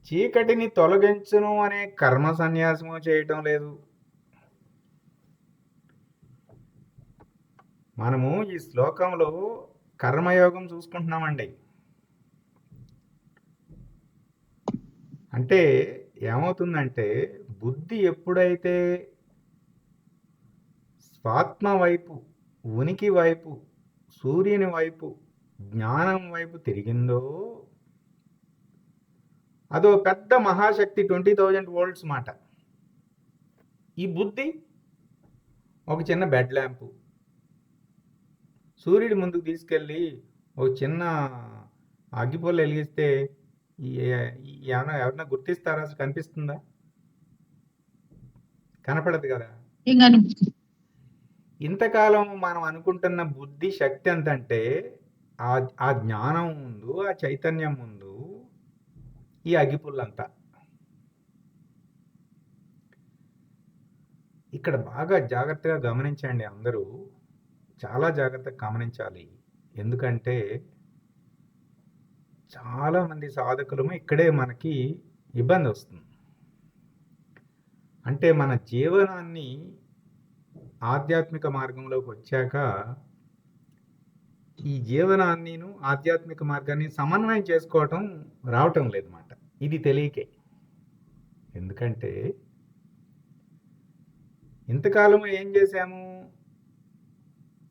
చీకటిని తొలగించును అనే కర్మ సన్యాసము చేయటం లేదు. మనము ఈ శ్లోకంలో కర్మయోగం చూసుకుంటున్నామండి. అంటే ఏమవుతుందంటే బుద్ధి ఎప్పుడైతే స్వాత్మ వైపు, ఉనికి వైపు, సూర్యుని వైపు, జ్ఞానం వైపు తిరిగిందో అదో పెద్ద మహాశక్తి, 20,000 volts మాట. ఈ బుద్ధి ఒక చిన్న బెడ్ ల్యాంపు సూర్యుడి ముందుకు తీసుకెళ్ళి ఒక చిన్న అగ్గిపొల్ల వెలిగిస్తే ఎవరన్నా గుర్తిస్తారా? అసలు కనిపిస్తుందా? కనపడదు కదా. ఇంతకాలం మనం అనుకుంటున్న బుద్ధి శక్తి ఎంతంటే ఆ జ్ఞానం ముందు, ఆ చైతన్యం ముందు ఈ అగ్గిపుల్లంతా. ఇక్కడ బాగా జాగ్రత్తగా గమనించండి అందరూ, చాలా జాగ్రత్తగా గమనించాలి. ఎందుకంటే చాలామంది సాధకులము ఇక్కడే మనకి ఇబ్బంది వస్తుంది. అంటే మన జీవనాన్ని ఆధ్యాత్మిక మార్గంలోకి వచ్చాక ఈ జీవనాన్నిను ఆధ్యాత్మిక మార్గాన్ని సమన్వయం చేసుకోవటం రావటం లేదన్నమాట. ఇది తెలియకే. ఎందుకంటే ఇంతకాలము ఏం చేశాము?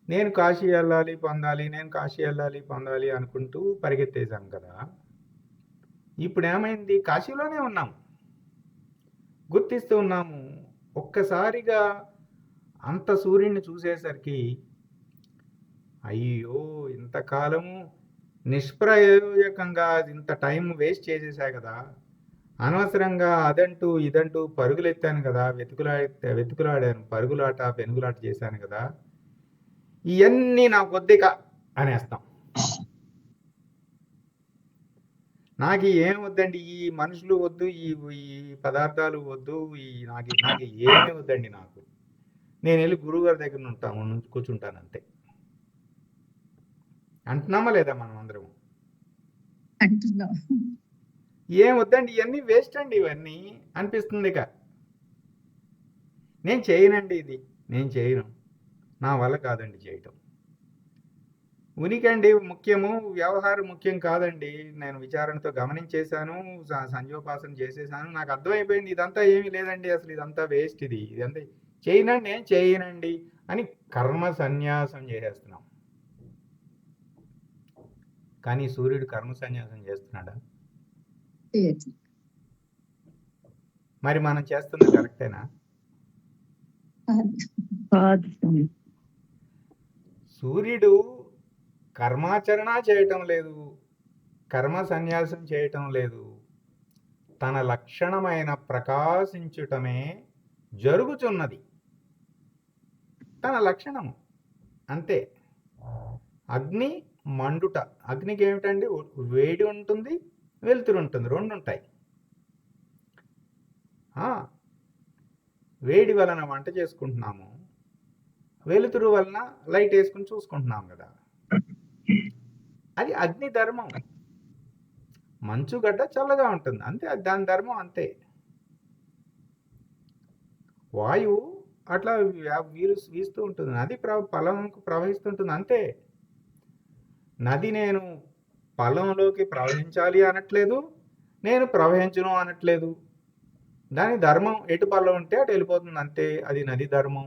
నేను కాశీ వెళ్ళాలి పొందాలి, నేను కాశీ వెళ్ళాలి పొందాలి అనుకుంటూ పరిగెత్తేసాం కదా. ఇప్పుడు ఏమైంది? కాశీలోనే ఉన్నాం, గుర్తిస్తూ ఉన్నాము. ఒక్కసారిగా అంత సూర్యుడిని చూసేసరికి అయ్యో ఇంతకాలము నిష్ప్రయోజకంగా ఇంత టైం వేస్ట్ చేసేసా కదా, అనవసరంగా అదంటూ ఇదంటూ పరుగులెత్తాను కదా, వెతుకులాడాను, పరుగులాట పెనుగులాట చేశాను కదా, ఇవన్నీ నాకు వద్దిక అనేస్తాం. నాకు ఏం వద్దండి, ఈ మనుషులు వద్దు, ఈ పదార్థాలు వద్దు, నాకు ఏమీ వద్దండి. నేను వెళ్ళి గురువుగారి దగ్గర కూర్చుంటాను అంతే. అంటున్నామా లేదా మనం అందరం? అంటున్నాం. ఏం వద్దండి, ఇవన్నీ వేస్ట్ అండి, ఇవన్నీ అనిపిస్తుంది. ఇక నేను చేయనండి, ఇది నేను చేయను, నా వల్ల కాదండి చేయటం. ఉనికండి ముఖ్యము, వ్యవహారం ముఖ్యం కాదండి. నేను విచారణతో గమనించేశాను, సంజోపాసన చేసేసాను, నాకు అర్థమైపోయింది ఇదంతా ఏమీ లేదండి, అసలు ఇదంతా వేస్ట్, ఇదంతా చేయనండి, నేను చేయనండి అని కర్మ సన్యాసం చేసేస్తున్నాం. కానీ సూర్యుడు కర్మ సన్యాసం చేస్తున్నాడా? మరి మనం చేస్తుంది కరెక్టేనా? సూర్యుడు కర్మాచరణ చేయటం లేదు, కర్మ సన్యాసం చేయటం లేదు, తన లక్షణమైన ప్రకాశించుటమే జరుగుతున్నది. తన లక్షణము అంతే. అగ్ని మండుట, అగ్నికి ఏమిటండి? వేడి ఉంటుంది, వెలుతురు ఉంటుంది, రెండు ఉంటాయి. వేడి వలన వంట చేసుకుంటున్నాము, వెలుతురు వలన లైట్ వేసుకుని చూసుకుంటున్నాం కదా. అది అగ్ని ధర్మం. మంచుగడ్డ చల్లగా ఉంటుంది అంతే, దాని ధర్మం అంతే. వాయువు అట్లా వీస్తూ ఉంటుంది, నది పొలంకు ప్రవహిస్తుంటుంది అంతే. నది నేను పొలంలోకి ప్రవహించాలి అనట్లేదు, నేను ప్రవహించను అనట్లేదు. దాని ధర్మం ఎటు పొలం ఉంటే అటు వెళ్ళిపోతుంది అంతే, అది నది ధర్మం.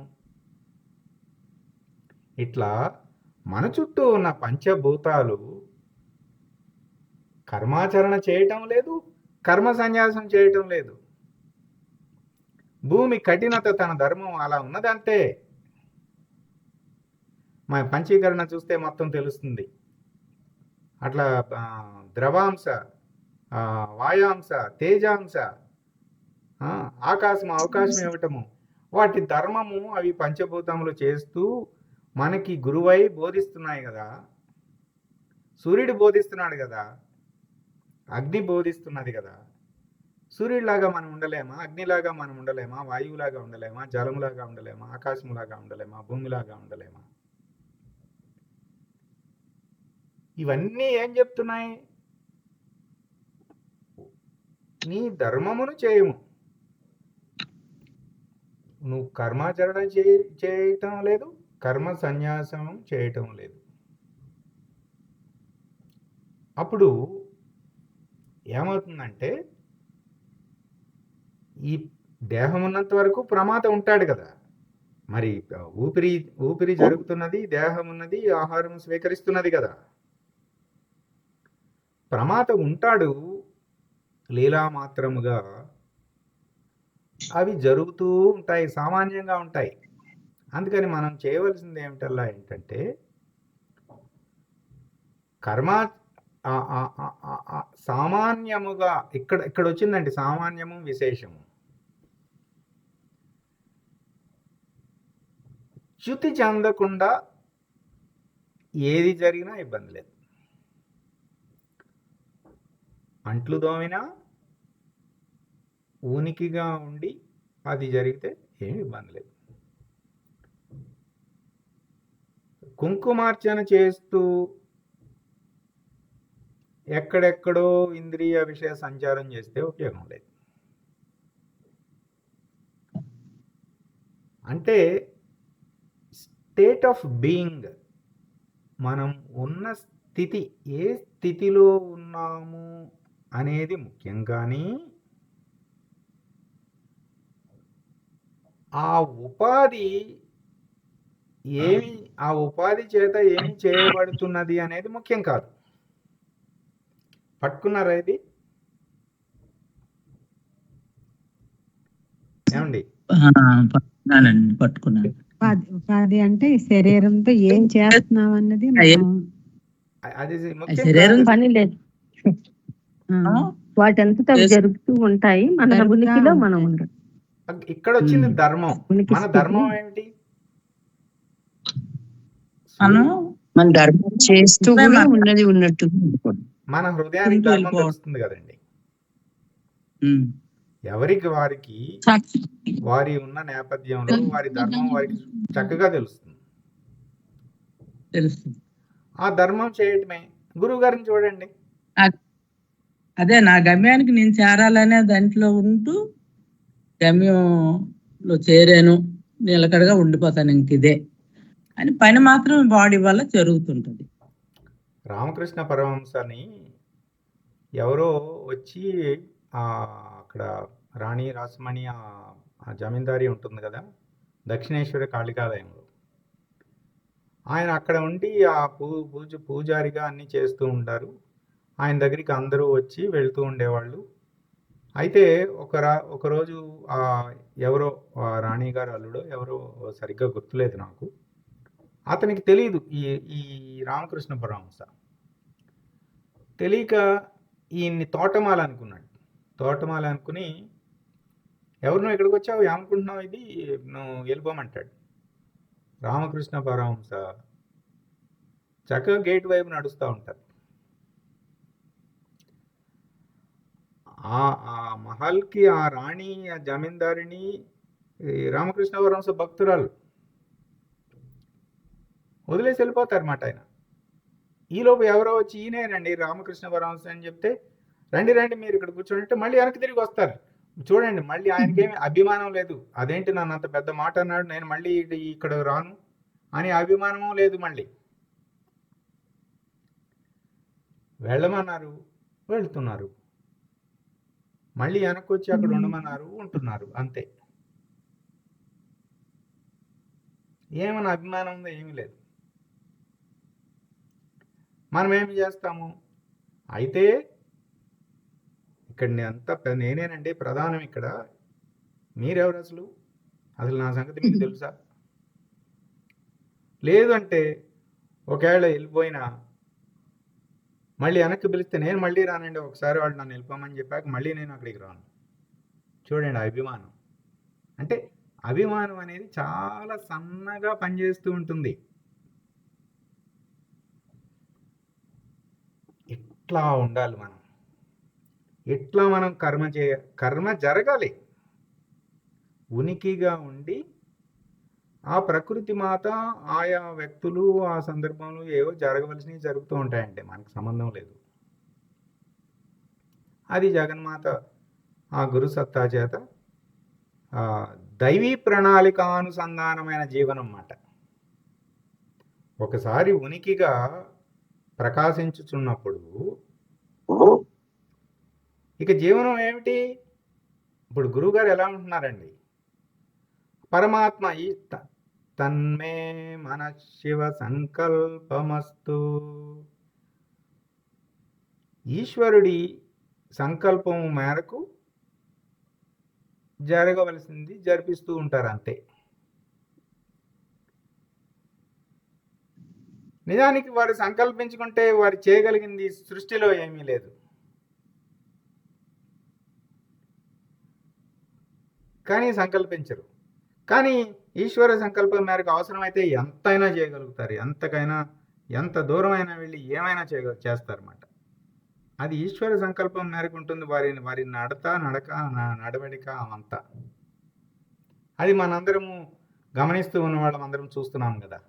ఇట్లా మన చుట్టూ ఉన్న పంచభూతాలు కర్మాచరణ చేయటం లేదు, కర్మ సన్యాసం చేయటం లేదు. భూమి కఠినత తన ధర్మం అలా ఉన్నదంతే. మన పంచీకరణ చూస్తే మొత్తం తెలుస్తుంది. అట్లా ద్రవాంశ, వాయాంశ, తేజాంశ, ఆకాశం అవకాశం ఇవ్వటము, వాటి ధర్మము అవి పంచభూతములు చేస్తూ మనకి గురువై బోధిస్తున్నాయి కదా. సూర్యుడు బోధిస్తున్నాడు కదా, అగ్ని బోధిస్తున్నది కదా. సూర్యుడిలాగా మనం ఉండలేమా? అగ్నిలాగా మనం ఉండలేమా? వాయువులాగా ఉండలేమా? జలములాగా ఉండలేమా? ఆకాశంలాగా ఉండలేమా? భూమిలాగా ఉండలేమా? ఇవన్నీ ఏం చెప్తున్నాయి? నీ ధర్మమును చేయము. నువ్వు కర్మాచరణ చేయటం లేదు, కర్మ సన్యాసం చేయటం లేదు. అప్పుడు ఏమవుతుందంటే, ఈ దేహం ఉన్నంత వరకు ప్రమాద ఉంటాడు కదా. మరి ఊపిరి జరుగుతున్నది, దేహం ఉన్నది, ఆహారం స్వీకరిస్తున్నది కదా. ప్రమాద ఉంటాడు, లీలా మాత్రముగా అవి జరుగుతూ ఉంటాయి, సామాన్యంగా ఉంటాయి. అందుకని మనం చేయవలసింది ఏంటంటే కర్మ సామాన్యముగా ఇక్కడ వచ్చిందండి, సామాన్యము విశేషము. చ్యుతి చెందకుండా ఏది జరిగినా ఇబ్బంది లేదు. అంట్లు దోమినా ఉనికిగా ఉండి అది జరిగితే ఏమి ఇబ్బంది లేదు. కుంకుమార్చన చేస్తూ ఎక్కడెక్కడో ఇంద్రియ విషయ సంచారం చేస్తే ఉపయోగం లేదు. అంటే స్టేట్ ఆఫ్ బీయింగ్, మనం ఉన్న స్థితి, ఏ స్థితిలో ఉన్నాము అనేది ముఖ్యం. కానీ ఆ ఉపాధి చేత ఏమి చేయబడుతున్నది అనేది ముఖ్యం కాదు. పట్టుకున్నారా ఇది? ఏమండి? పట్టుకున్నాను. ఉపాధి అంటే ఈ శరీరంతో ఏం చేస్తున్నాం అన్నది అది శరీరం పని లేదు, వాటంతట జరుగుతూ ఉంటాయి. మన ఉనికిలో మనం ఉండదు. ఇక్కడ వచ్చింది ధర్మం. మన ధర్మం ఏమిటి? మన ధర్మం చేస్తూ కూడా ఉన్నది ఉన్నట్టు మన హృదయానికి ధర్మం తెలుస్తుంది కదండి. ఎవరికి వారికి వారి ఉన్న నేపథ్యంలో వారి ధర్మం వారికి చక్కగా తెలుస్తుంది. ఆ ధర్మం చేయటమే. గురువు గారిని చూడండి, అదే నా గమ్యానికి నేను చేరాలనే దాంట్లో ఉంటూ గమ్యంలో చేరాను, నిలకడగా ఉండిపోతాను, ఇంక ఇదే అని పని మాత్రం బాడీ వల్ల జరుగుతుంటది. రామకృష్ణ పరమహంసని ఎవరో వచ్చి అక్కడ రాణి రాసమణి ఆ జమీందారీ ఉంటుంది కదా, దక్షిణేశ్వర కాళికాలయంలో. ఆయన అక్కడ ఉండి ఆ పూజారిగా అన్నీ చేస్తూ ఉంటారు. ఆయన దగ్గరికి అందరూ వచ్చి వెళ్తూ ఉండేవాళ్ళు. అయితే ఒకరోజు ఎవరో రాణి గారు అల్లుడో ఎవరో, సరిగ్గా గుర్తులేదు నాకు, అతనికి తెలియదు ఈ రామకృష్ణ పరమహంస. తెలియక ఈయన్ని తోటమాల అనుకున్నాడు. తోటమాల అనుకుని, ఎవరు నువ్వు ఇక్కడికి వచ్చావు, ఏమనుకుంటున్నావు, ఇది నువ్వు వెళ్ళిపోమంటాడు. రామకృష్ణ పరమహంస చక్కగా గేట్ వైపు నడుస్తూ ఉంటారు. ఆ మహల్కి ఆ రాణి, ఆ జమీందారిని రామకృష్ణ పరమహంస భక్తురాలు వదిలేసి వెళ్ళిపోతారు అన్నమాట ఆయన. ఈలోపు ఎవరో వచ్చి, ఈయనేనండి రామకృష్ణ పరమహంస అని చెప్తే, రండి రండి మీరు ఇక్కడ కూర్చోండి, మళ్ళీ వెనక్కి తిరిగి వస్తారు. చూడండి, మళ్ళీ ఆయనకేమి అభిమానం లేదు. అదేంటి నన్ను అంత పెద్ద మాట అన్నాడు, నేను మళ్ళీ ఇక్కడ రాను అని అభిమానము లేదు. మళ్ళీ వెళ్ళమన్నారు, వెళ్తున్నారు. మళ్ళీ వెనక్కి వచ్చి అక్కడ ఉండమన్నారు, ఉంటున్నారు. అంతే. ఏమన్నా అభిమానం ఉందో ఏమీ లేదు. మనం ఏమి చేస్తాము? అయితే ఇక్కడ నేనేనండి ప్రధానం ఇక్కడ. మీరెవరు అసలు? అసలు నా సంగతి మీకు తెలుసా? లేదు అంటే ఒకవేళ వెళ్ళిపోయినా మళ్ళీ వెనక్కి పిలిస్తే నేను మళ్ళీ రానండి. ఒకసారి వాళ్ళు నన్ను వెళ్ళిపోమని చెప్పాక మళ్ళీ నేను అక్కడికి రాను. చూడండి అభిమానం అంటే, అభిమానం అనేది చాలా సన్నగా పనిచేస్తూ ఉంటుంది. ఇట్లా ఉండాలి మనం. ఇట్లా మనం కర్మ జరగాలి. ఉనికిగా ఉండి ఆ ప్రకృతి మాత ఆయా వ్యక్తులు ఆ సందర్భంలో ఏవో జరగవలసినవి జరుగుతూ ఉంటాయంటే మనకు సంబంధం లేదు. అది జగన్మాత ఆ గురు సత్తా చేత దైవీ ప్రణాళికానుసంధానమైన జీవనం అన్నమాట. ఒకసారి ఉనికిగా ప్రకాశించుచున్నప్పుడు ఇక జీవనం ఏమిటి? ఇప్పుడు గురువుగారు ఎలా ఉంటున్నారండి? పరమాత్మ ఈ తన్మే మన శివ సంకల్పమస్తు. ఈశ్వరుడి సంకల్పం మేరకు జరగవలసింది జరిపిస్తూ ఉంటారు అంతే. నిజానికి వారు సంకల్పించుకుంటే వారు చేయగలిగింది సృష్టిలో ఏమీ లేదు. కానీ సంకల్పించరు. కానీ ఈశ్వర సంకల్పం మేరకు అవసరమైతే ఎంతైనా చేయగలుగుతారు. ఎంత దూరమైనా వెళ్ళి ఏమైనా చేస్తారన్నమాట. అది ఈశ్వర సంకల్పం మేరకు ఉంటుంది. వారి నడవడిక అంతా. అది మనందరము గమనిస్తూ ఉన్న వాళ్ళం అందరం చూస్తున్నాం కదా.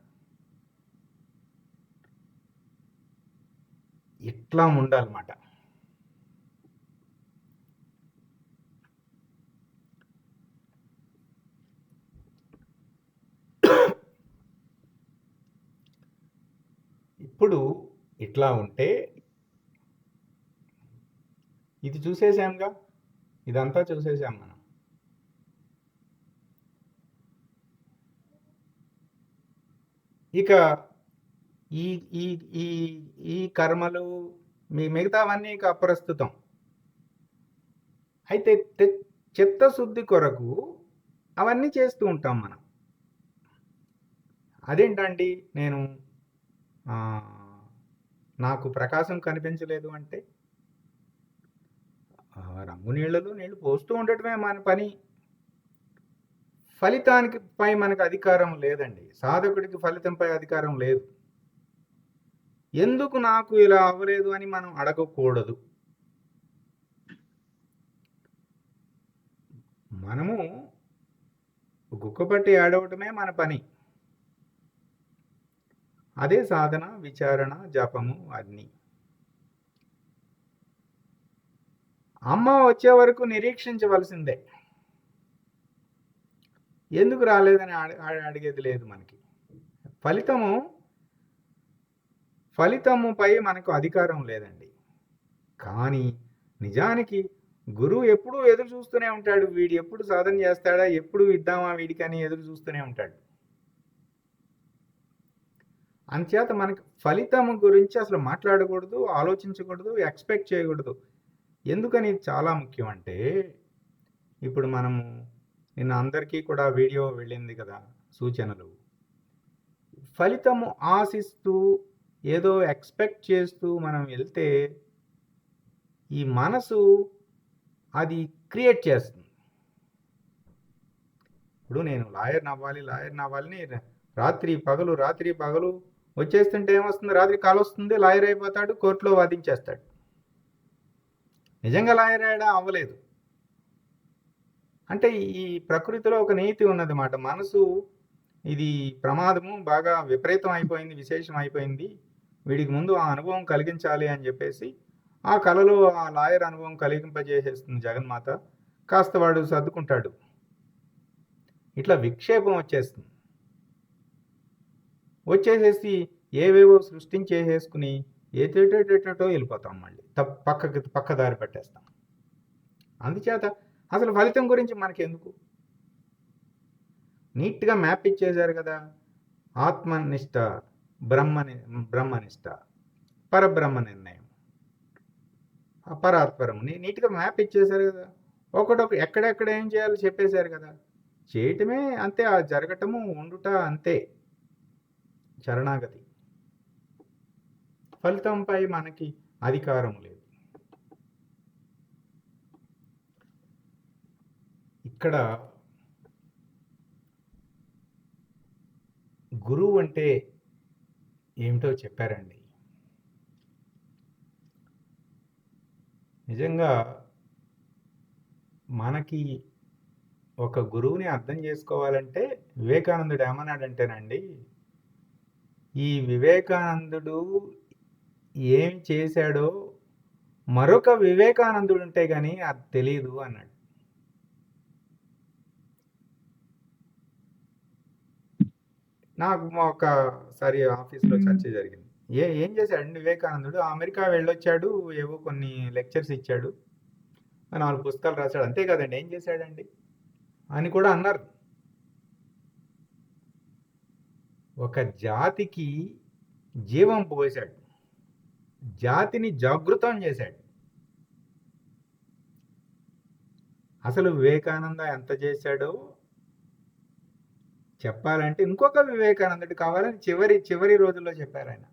ఇట్లా ఉండాలన్నమాట. ఇప్పుడు ఇట్లా ఉంటే ఇది చూసేసాంగా, ఇదంతా చూసేసాం మనం. ఇక ఈ ఈ ఈ ఈ కర్మలు మిగతావన్నీ ఇక అప్రస్తుతం. అయితే చిత్తశుద్ధి కొరకు అవన్నీ చేస్తూ ఉంటాం మనం. అదేంటండి, నాకు ప్రకాశం కనిపించలేదు అంటే రంగు నీళ్ళు పోస్తూ ఉండటమే మన పని. ఫలితానికి పై మనకు అధికారం లేదండి. సాధకుడికి ఫలితంపై అధికారం లేదు. ఎందుకు నాకు ఇలా అవ్వలేదు అని మనం అడగకూడదు. మనము గుక్కపట్టి ఏడవటమే మన పని. అదే సాధన, విచారణ, జపము అన్నీ. అమ్మ వచ్చే వరకు నిరీక్షించవలసిందే. ఎందుకు రాలేదని అడిగేది లేదు మనకి. ఫలితముపై మనకు అధికారం లేదండి. కానీ నిజానికి గురువు ఎప్పుడూ ఎదురు చూస్తూనే ఉంటాడు. వీడు ఎప్పుడు సాధన చేస్తాడా, ఎప్పుడు ఇద్దామా వీడికని ఎదురు చూస్తూనే ఉంటాడు. అంచేత మనకి ఫలితం గురించి అసలు మాట్లాడకూడదు, ఆలోచించకూడదు, ఎక్స్పెక్ట్ చేయకూడదు. ఎందుకని చాలా ముఖ్యం అంటే, ఇప్పుడు మనము నిన్న అందరికీ కూడా వీడియో వెళ్ళింది కదా, సూచనలు. ఫలితము ఆశిస్తూ ఏదో ఎక్స్పెక్ట్ చేస్తూ మనం వెళ్తే ఈ మనసు అది క్రియేట్ చేస్తుంది. ఇప్పుడు నేను లాయర్ని అవ్వాలని రాత్రి పగలు వచ్చేస్తుంటే ఏమొస్తుంది? రాత్రి కాలు వస్తుంది, లాయర్ అయిపోతాడు, కోర్టులో వాదించేస్తాడు. నిజంగా లాయర్ అయ్యాడా? అవ్వలేదు. అంటే ఈ ప్రకృతిలో ఒక నీతి ఉన్నదన్నమాట. మనసు ఇది ప్రమాదము, బాగా విపరీతం అయిపోయింది, విశేషం అయిపోయింది, వీడికి ముందు ఆ అనుభవం కలిగించాలి అని చెప్పేసి ఆ కళలో ఆ లాయర్ అనుభవం కలిగింపజేసేస్తుంది జగన్మాత. కాస్త వాడు సర్దుకుంటాడు. ఇట్లా విక్షేపం వచ్చేసేసి ఏవేవో సృష్టించేసేసుకుని ఏటేటో వెళ్ళిపోతాం. మళ్ళీ పక్క దారి పెట్టేస్తాం. అందుచేత అసలు ఫలితం గురించి మనకెందుకు? నీట్గా మ్యాప్ ఇచ్చేశారు కదా. ఆత్మనిష్ట, బ్రహ్మనిష్ట, పరబ్రహ్మ నిర్ణయం, పరాత్పరం నీట్గా మ్యాప్ ఇచ్చేశారు కదా. ఒకటొక ఎక్కడెక్కడ ఏం చేయాలో చెప్పేశారు కదా. చేయటమే అంతే, ఆ జరగటము ఉండుట అంతే శరణాగతి. ఫలితంపై మనకి అధికారం లేదు. ఇక్కడ గురువు అంటే ఏమిటో చెప్పారండి. నిజంగా మనకి ఒక గురువుని అర్థం చేసుకోవాలంటే వివేకానందుడు ఏమన్నాడంటేనండి, ఈ వివేకానందుడు ఏం చేశాడో మరొక వివేకానందుడు ఉంటే కానీ అది తెలియదు అన్నాడు. నాకు ఒకసారి ఆఫీస్లో చర్చ జరిగింది. ఏం చేశాడండి వివేకానందుడు? అమెరికా వెళ్ళొచ్చాడు, ఏవో కొన్ని లెక్చర్స్ ఇచ్చాడు, 4 పుస్తకాలు రాశాడు, అంతే కదండి, ఏం చేశాడండి అని కూడా అన్నారు. ఒక జాతికి జీవం పోసాడు, జాతిని జాగృతం చేశాడు. అసలు వివేకానంద ఎంత చేశాడో చెప్పాలంటే ఇంకొక వివేకానందుడు కావాలని చివరి రోజుల్లో చెప్పారు ఆయన.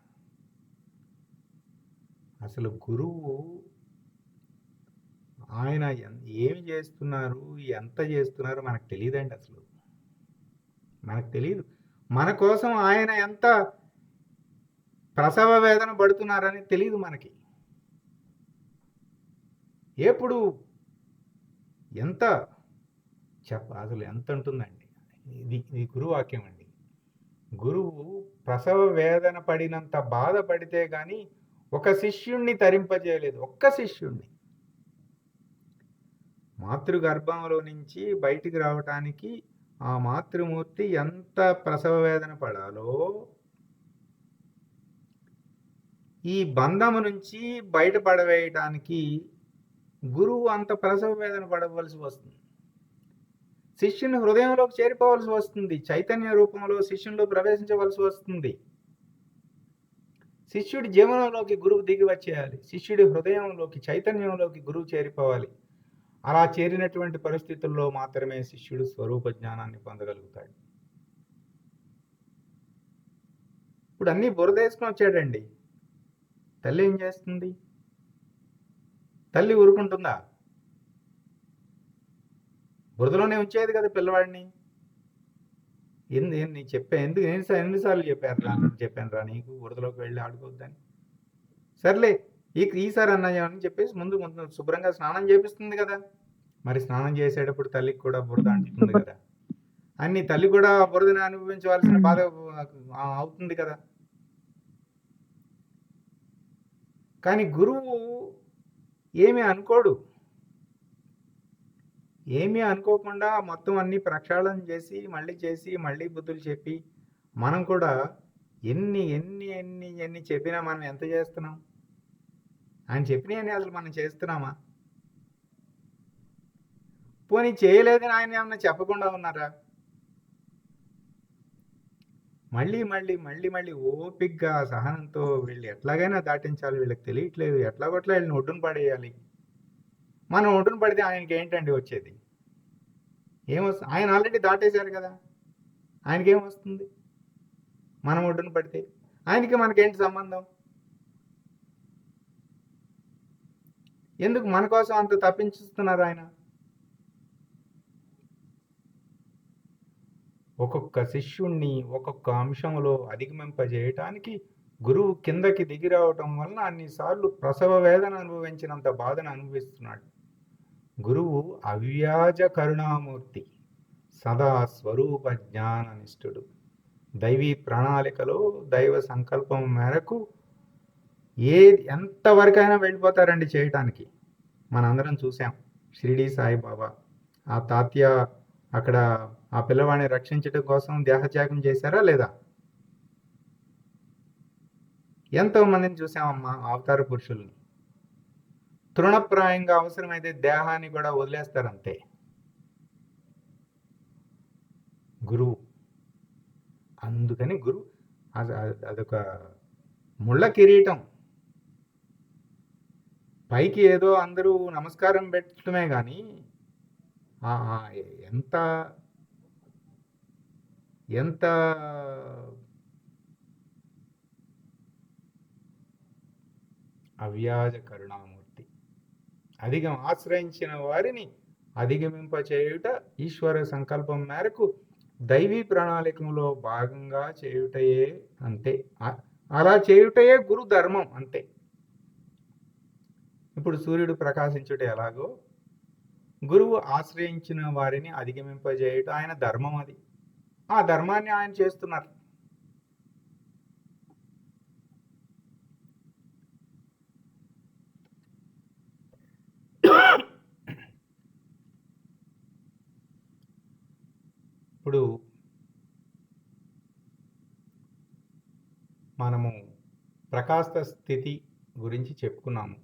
అసలు గురువు ఆయన ఏమి చేస్తున్నారు, ఎంత చేస్తున్నారు మనకు తెలియదండి. అసలు మనకు తెలియదు. మన కోసం ఆయన ఎంత ప్రసవ వేదన పడుతున్నారని తెలియదు మనకి. ఎప్పుడు ఎంత అసలు ఎంత ఉంటుందండి. ఇది గురువు వాక్యం అండి. గురువు ప్రసవ వేదన పడినంత బాధపడితే గాని ఒక శిష్యుణ్ణి తరింపజేయలేదు. ఒక్క శిష్యుణ్ణి మాతృగర్భంలో నుంచి బయటికి రావటానికి ఆ మాతృమూర్తి ఎంత ప్రసవ వేదన పడాలో, ఈ బంధము నుంచి బయటపడవేయటానికి గురువు అంత ప్రసవ వేదన పడవలసి వస్తుంది. శిష్యుని హృదయంలోకి చేరిపోవలసి వస్తుంది. చైతన్య రూపంలో శిష్యునిలో ప్రవేశించవలసి వస్తుంది. శిష్యుడి జీవనంలోకి గురువు దిగి వచ్చేయాలి. శిష్యుడి హృదయంలోకి, చైతన్యంలోకి గురువు చేరిపోవాలి. అలా చేరినటువంటి పరిస్థితుల్లో మాత్రమే శిష్యుడు స్వరూప జ్ఞానాన్ని పొందగలుగుతాడు. ఇప్పుడు అన్నీ బురదేసుకొని వచ్చాడండి. తల్లి ఏం చేస్తుంది? తల్లి ఊరుకుంటుందా? బురదలోనే ఉంచేది కదా పిల్లవాడిని. ఎందుకు ఎన్నిసార్లు చెప్పాను రా నీకు బురదలోకి వెళ్ళి ఆడుకోవద్దని. సర్లే ఈసారి అన్నాయని చెప్పేసి ముందు శుభ్రంగా స్నానం చేపిస్తుంది కదా. మరి స్నానం చేసేటప్పుడు తల్లికి కూడా బురద అంటుతుంది కదా. అన్ని తల్లి కూడా బురదని అనుభవించవలసిన బాధ అవుతుంది కదా. కానీ గురువు ఏమీ అనుకోడు. ఏమీ అనుకోకుండా మొత్తం అన్ని ప్రక్షాళన చేసి మళ్ళీ బుద్ధులు చెప్పి, మనం కూడా ఎన్ని ఎన్ని ఎన్ని ఎన్ని చెప్పినా మనం ఎంత చేస్తున్నాం? ఆయన చెప్పినవన్నీ అసలు మనం చేస్తున్నామా? పోనీ చేయలేదని ఆయన ఏమన్నా చెప్పకుండా ఉన్నారా? మళ్ళీ ఓపిగ్గా సహనంతో వీళ్ళు ఎట్లాగైనా దాటించాలి, వీళ్ళకి తెలియట్లేదు, ఎట్లాగొట్లా వీళ్ళని ఒడ్డున పడేయాలి. మనం ఒడ్డున పడితే ఆయనకి ఏంటండి వచ్చేది? ఏమొస్తుంది? ఆయన ఆల్రెడీ దాటేశారు కదా, ఆయనకేం వస్తుంది? మనం ఒడ్డున పడితే ఆయనకి మనకేంటి సంబంధం? ఎందుకు మన కోసం అంత తప్పించుతున్నారు ఆయన? ఒక్కొక్క శిష్యుణ్ణి ఒక్కొక్క అంశంలో అధిగమింపజేయటానికి గురువు కిందకి దిగి రావటం వలన అన్నిసార్లు ప్రసవ వేదన అనుభవించినంత బాధను అనుభవిస్తున్నాడు. గురువు అవ్యాజ కరుణామూర్తి, సదా స్వరూప జ్ఞాననిష్ఠుడు. దైవీ ప్రణాళికలో దైవ సంకల్పం మేరకు ఎంతవరకైనా వెళ్ళిపోతారండి చేయటానికి. మనందరం చూసాం. షిరిడి సాయిబాబా ఆ తాత్య అక్కడ ఆ పిల్లవాడిని రక్షించడం కోసం దేహత్యాగం చేశారా లేదా? ఎంతో మందిని చూసామమ్మా అవతార పురుషుల్ని. తృణప్రాయంగా అవసరమైతే దేహాన్ని కూడా వదిలేస్తారంతే. గురువు అందుకని గురువు అదొక ముళ్ళ కిరీటం. పైకి ఏదో అందరూ నమస్కారం పెట్టడమే కానీ ఎంత ఎంత అవ్యాజ కరుణామూర్తి. ఆశ్రయించిన వారిని అధిగమింపచేయుట ఈశ్వర సంకల్పం మేరకు దైవీ ప్రణాళికలో భాగంగా చేయుటయే అంతే. అలా చేయుటయే గురు ధర్మం అంతే. ఇప్పుడు సూర్యుడు ప్రకాశించుట ఎలాగో గురువు ఆశ్రయించిన వారిని అధిగమింపజేయుట ఆయన ధర్మం. అది ఆ ధర్మాన్ని ఆయన చేస్తున్నారు. ఇప్పుడు మనము ప్రకాశ స్థితి గురించి చెప్పుకున్నాము.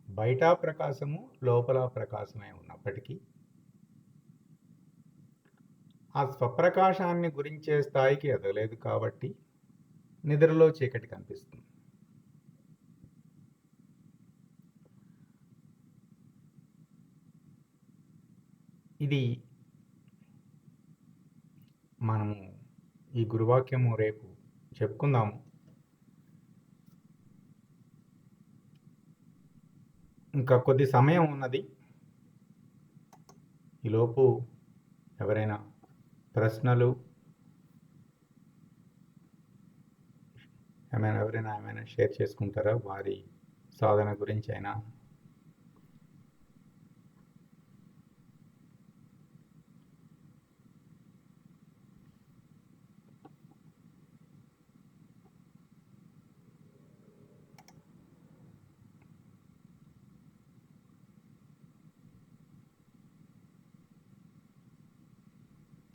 బయట ప్రకాశము లోపల ప్రకాశమే ఉన్నప్పటికీ ఆ స్వప్రకాశాన్ని గురించే స్థాయికి ఎదగలేదు కాబట్టి నిద్రలో చీకటి కనిపిస్తుంది. ఇది మనము ఈ గురువాక్యము రేపు చెప్పుకుందాము. ఇంకా కొద్ది సమయం ఉన్నది. ఈలోపు ఎవరైనా ప్రశ్నలు ఏమైనా షేర్ చేసుకుంటారా వారి సాధన గురించి అయినా?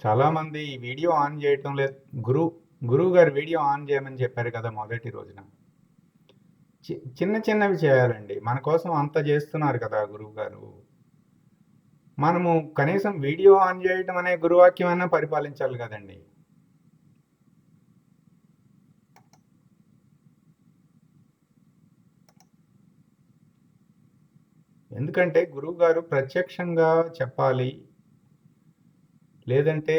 చాలామంది వీడియో ఆన్ చేయటం లేదు. గురువు గారు వీడియో ఆన్ చేయమని చెప్పారు కదా మొదటి రోజున. చిన్నవి చేయాలండి. మన కోసం అంత చేస్తున్నారు కదా గురువు గారు. మనము కనీసం వీడియో ఆన్ చేయటం అనే గురువాక్యం అన్నా పరిపాలించాలి కదండి. ఎందుకంటే గురువు గారు ప్రత్యక్షంగా చెప్పాలి, లేదంటే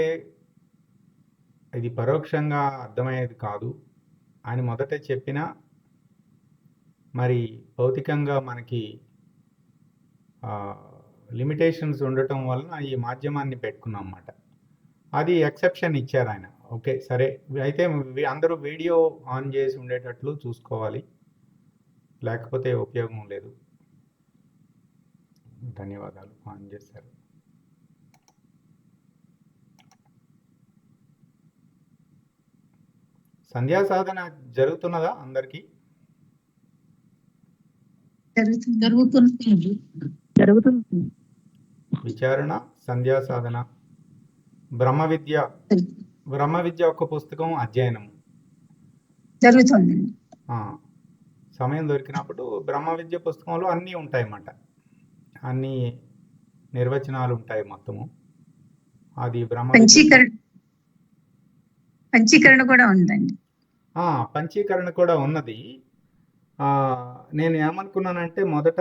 ఇది పరోక్షంగా అర్థమయ్యేది కాదు అని మొదట చెప్పినా, మరి భౌతికంగా మనకి లిమిటేషన్స్ ఉండటం వలన ఈ మాధ్యమాన్ని పెట్టుకున్నాం అన్నమాట. అది ఎక్సెప్షన్ ఇచ్చారు ఆయన. ఓకే సరే, అయితే అందరూ వీడియో ఆన్ చేసి ఉండేటట్లు చూసుకోవాలి, లేకపోతే ఉపయోగం లేదు. ధన్యవాదాలు, ఆన్ చేశారు. సంధ్యా సాధన జరుగుతున్నదా అందరికీ? జరుగుతుంది. విచారణ, సంధ్యా సాధన, బ్రహ్మ విద్య ఒక పుస్తకం అధ్యయనం జరుగుతుంది. సమయం దొరికినప్పుడు బ్రహ్మ విద్య పుస్తకంలో అన్నీ ఉంటాయన్నమాట. అన్ని నిర్వచనాలు ఉంటాయి మొత్తము. అది పంచీకరణ కూడా ఉందండి. పంచీకరణ కూడా ఉన్నది. నేను ఏమనుకున్నానంటే మొదట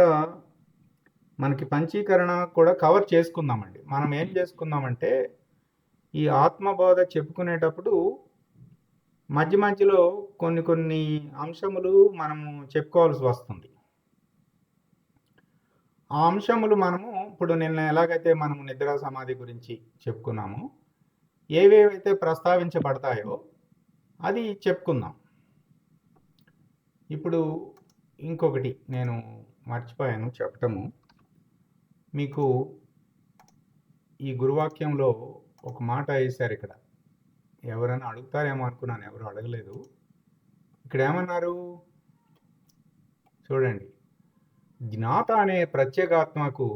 మనకి పంచీకరణ కూడా కవర్ చేసుకుందామండి. మనం ఏం చేసుకుందామంటే ఈ ఆత్మబోధ చెప్పుకునేటప్పుడు మధ్య మధ్యలో కొన్ని అంశములు మనము చెప్పుకోవాల్సి వస్తుంది. ఆ అంశములు మనము ఇప్పుడు నిన్న ఎలాగైతే మనము నిద్రా సమాధి గురించి చెప్పుకున్నామో, ఏవేవైతే ప్రస్తావించబడతాయో అది చెప్పుకుందాం. ఇప్పుడు ఇంకొకటి నేను మర్చిపోయాను చెప్పటము. మీకు ఈ గురువాక్యంలో ఒక మాట వేశారు. ఇక్కడ ఎవరైనా అడుగుతారేమో అనుకున్నాను, ఎవరు అడగలేదు. ఇక్కడ ఏమన్నారు చూడండి. జ్ఞాత అనే ప్రత్యేగాత్మకు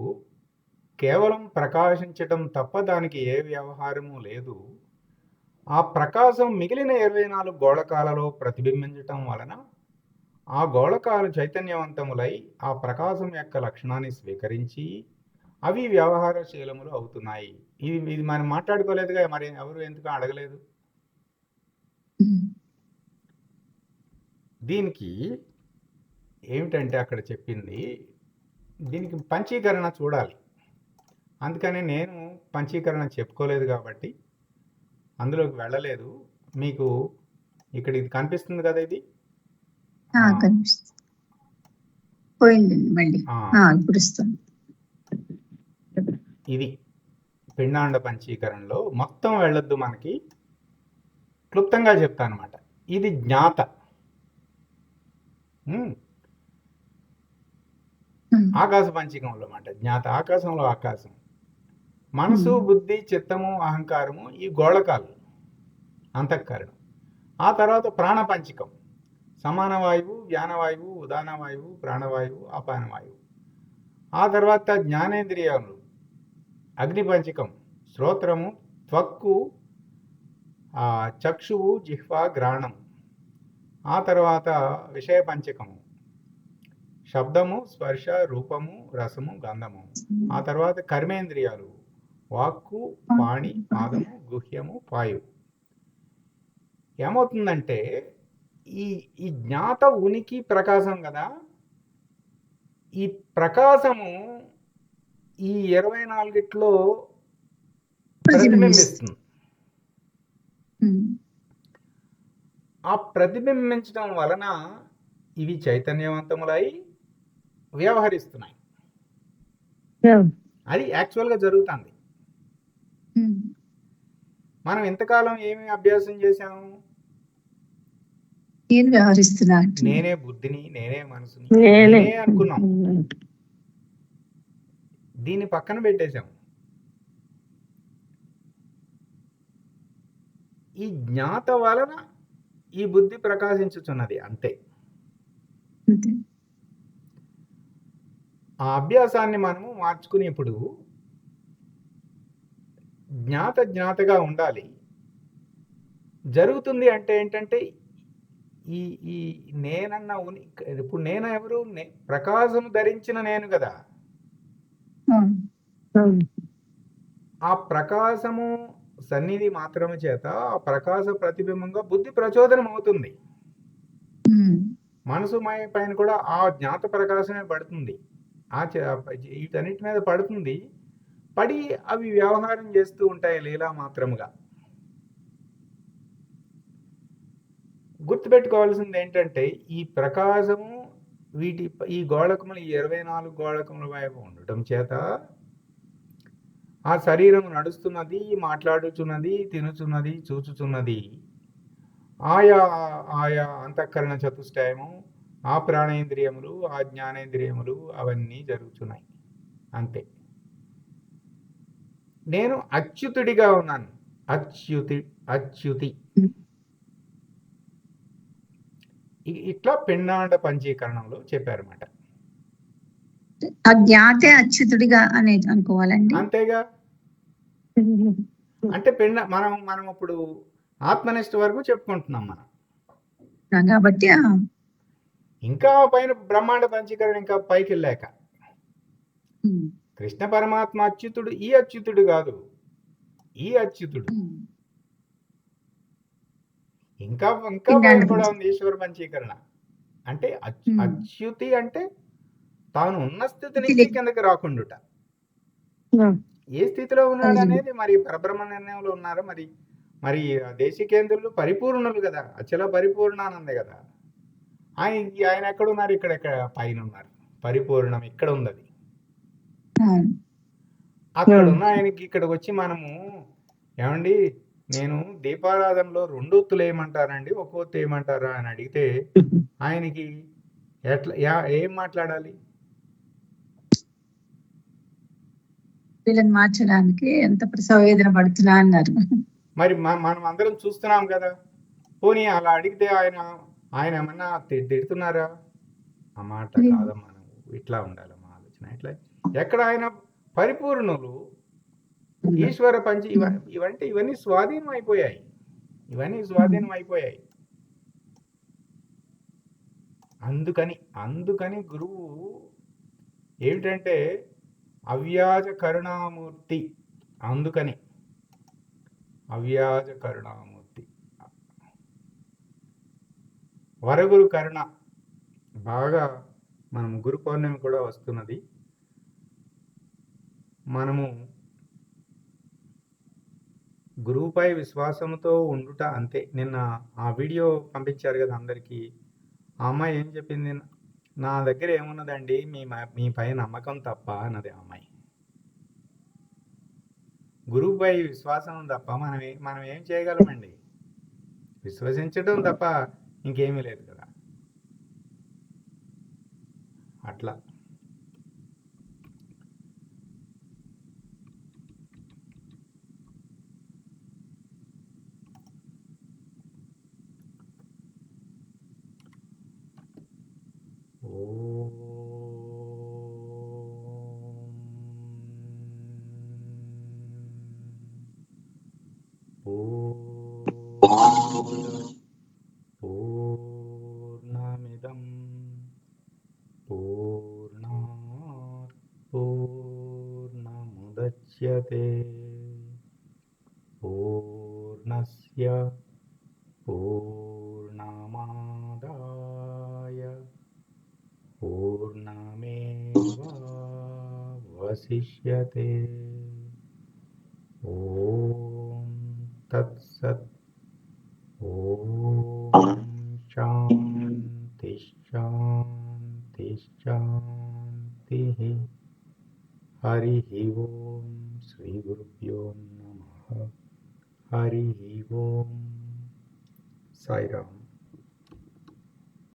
కేవలం ప్రకాశించటం తప్ప దానికి ఏ వ్యవహారము లేదు. ఆ ప్రకాశం మిగిలిన 24 గోళకాలలో ప్రతిబింబించటం వలన ఆ గోళకాలు చైతన్యవంతములై ఆ ప్రకాశం యొక్క లక్షణాన్ని స్వీకరించి అవి వ్యవహారశీలములు అవుతున్నాయి. ఇది మనం మాట్లాడుకోలేదుగా, మరి ఎవరు ఎందుకు అడగలేదు? దీనికి ఏమిటంటే అక్కడ చెప్పింది దీనికి పంచీకరణ చూడాలి. అందుకని నేను పంచీకరణ చెప్పుకోలేదు కాబట్టి అందులోకి వెళ్ళలేదు. మీకు ఇక్కడ ఇది కనిపిస్తుంది కదా, ఇది కనిపిస్తుంది. పోయిందండి మళ్ళీ. ఆ, ఇప్పుడు ఇస్తుంది. ఇది పిండాండ పంచీకరణలో మొత్తం వెళ్ళొద్దు, మనకి క్లుప్తంగా చెప్తాను అనమాట. ఇది జ్ఞాత. ఆకాశ పంచకంలో అన్నమాట. జ్ఞాత ఆకాశంలో ఆకాశం. మనసు, బుద్ధి, చిత్తము, అహంకారము ఈ గోళకాలు, అంతఃకరణం. ఆ తర్వాత ప్రాణపంచకం, సమాన వాయువు, వ్యానవాయువు, ఉదాన వాయువు, ప్రాణవాయువు, అపాన వాయువు. ఆ తర్వాత జ్ఞానేంద్రియాలు, అగ్నిపంచకం, శ్రోత్రము, త్వక్కు, చక్షువు, జిహ్వ, గ్రాణం. ఆ తర్వాత విషయ పంచకము, శబ్దము, స్పర్శ, రూపము, రసము, గంధము. ఆ తర్వాత కర్మేంద్రియాలు, వాక్కు, పాణి, పాదము, గుహ్యము, పాయువు. ఏమవుతుందంటే ఈ ఈ జ్ఞాత ఉనికి ప్రకాశం కదా, ఈ ప్రకాశము ఈ 24 ప్రతిబింబిస్తుంది. ఆ ప్రతిబింబించడం వలన ఇవి చైతన్యవంతములై వ్యవహరిస్తున్నాయి. అది యాక్చువల్గా జరుగుతుంది. మనం ఇంతకాలం ఏమి అభ్యాసం చేశాము? నేను వ్యవహరిస్తున్నా, నేనే బుద్ధిని, నేనే మనసుని, నేనే అనుకున్నాం. దీన్ని పక్కన పెట్టేశాం. ఈ జ్ఞాత వలన ఈ బుద్ధి ప్రకాశించుచున్నది, అంతే. ఆ అభ్యాసాన్ని మనము మార్చుకుని ఇప్పుడు జ్ఞాతగా ఉండాలి. జరుగుతుంది అంటే ఏంటంటే ఈ ఈ నేనన్న ఇప్పుడు నేను ఎవరు? ప్రకాశం ధరించిన నేను కదా. ఆ ప్రకాశము సన్నిధి మాత్రమే చేత ఆ ప్రకాశ ప్రతిబింబంగా బుద్ధి ప్రచోదనం అవుతుంది. మనసు మాయ పైన కూడా ఆ జ్ఞాత ప్రకాశమే పడుతుంది. వీటన్నిటి మీద పడుతుంది. పడి అవి వ్యవహారం చేస్తూ ఉంటాయి లీలా మాత్రముగా. గుర్తుపెట్టుకోవాల్సింది ఏంటంటే ఈ ప్రకాశము ఈ గోళకములు, ఈ 24 గోళకముల వైపు ఉండటం చేత ఆ శరీరం నడుస్తున్నది, మాట్లాడుచున్నది, తినుచున్నది, చూచుచున్నది. ఆయా అంతఃకరణ చతుష్టయము, ఆ ప్రాణేంద్రియములు, ఆ జ్ఞానేంద్రియములు అవన్నీ జరుగుతున్నాయి, అంతే. నేను అచ్యుతుడిగా ఉన్నాను. అచ్యుతి ఇట్లా పిండాండ పంచీకరణంలో చెప్పారన్నమాట. అజ్ఞాతే అచ్యుతుడిగా అనేది అనుకోవాలండి, అంతేగా. అంటే మనం ఇప్పుడు ఆత్మనిష్ట వరకు చెప్పుకుంటున్నాం మనం కాబట్టి. ఇంకా పైన బ్రహ్మాండ పంచీకరణ ఇంకా పైకి వెళ్ళాక కృష్ణ పరమాత్మ అచ్యుతుడు, ఈ అచ్యుతుడు కాదు, ఈ అచ్యుతుడు. ఇంకా పైన కూడా ఉంది ఈశ్వర పంచీకరణ. అంటే అచ్యుతి అంటే తాను ఉన్న స్థితి నుంచి కిందకి రాకుండుట. ఏ స్థితిలో ఉన్నాడు అనేది మరి పరబ్రహ్మ నిర్ణయంలో ఉన్నారా? మరి దేశికేంద్రులు పరిపూర్ణులు కదా, అచల పరిపూర్ణానందే కదా. ఆయన ఎక్కడున్నారు? ఇక్కడ పైన ఉన్నారు. పరిపూర్ణం ఇక్కడ ఉంది. అక్కడ ఉన్న ఆయనకి ఇక్కడికి వచ్చి మనము ఏమండి నేను దీపారాధనలో 2 ఒత్తులు ఏమంటారండి, 1 ఒత్తు ఏమంటారా అని అడిగితే ఆయనకి ఏం మాట్లాడాలి? వీళ్ళని మార్చడానికి ఎంత ప్రసవేదన పడుతున్నా అన్నారు. మరి మనం అందరం చూస్తున్నాం కదా. పోనీ అలా అడిగితే ఆయన ఏమన్నా తిడుతున్నారా? ఆ మాట కాదమ్మా, నువ్వు ఇట్లా ఉండాలమ్మా ఆలోచన. ఇట్లా ఎక్కడ ఆయన పరిపూర్ణులు, ఈశ్వర పంచ ఇవన్నీ స్వాధీనం అయిపోయాయి. అందుకని గురువు ఏమిటంటే అవ్యాజ కరుణామూర్తి. అందుకని అవ్యాజ కరుణామూర్తి, వరగురు కరుణ బాగా మనం గురు పౌర్ణమి కూడా వస్తున్నది. మనము గురువుపై విశ్వాసంతో ఉండుట అంతే. నిన్న ఆ వీడియో పంపించారు కదా అందరికీ. ఆ అమ్మాయి ఏం చెప్పింది, నా దగ్గర ఏమున్నదండి మీ పై నమ్మకం తప్ప అన్నది ఆ అమ్మాయి. గురువుపై విశ్వాసం తప్ప మనం ఏం చేయగలమండి? విశ్వసించడం తప్ప ఇంకేమీ లేదు కదా. అట్లా పూర్ణమిదం పూర్ణాత్ పూర్ణముదచ్యతే పూర్ణస్య పూర్ణమాదాయ పూర్ణమేవావశిష్యతే. ఓం తత్సత్. ఓం శాంతి శాంతి శాంతి. హరి ఓం. శ్రీ గురుభ్యో నమః. హరి ఓం. సాయిరామ్.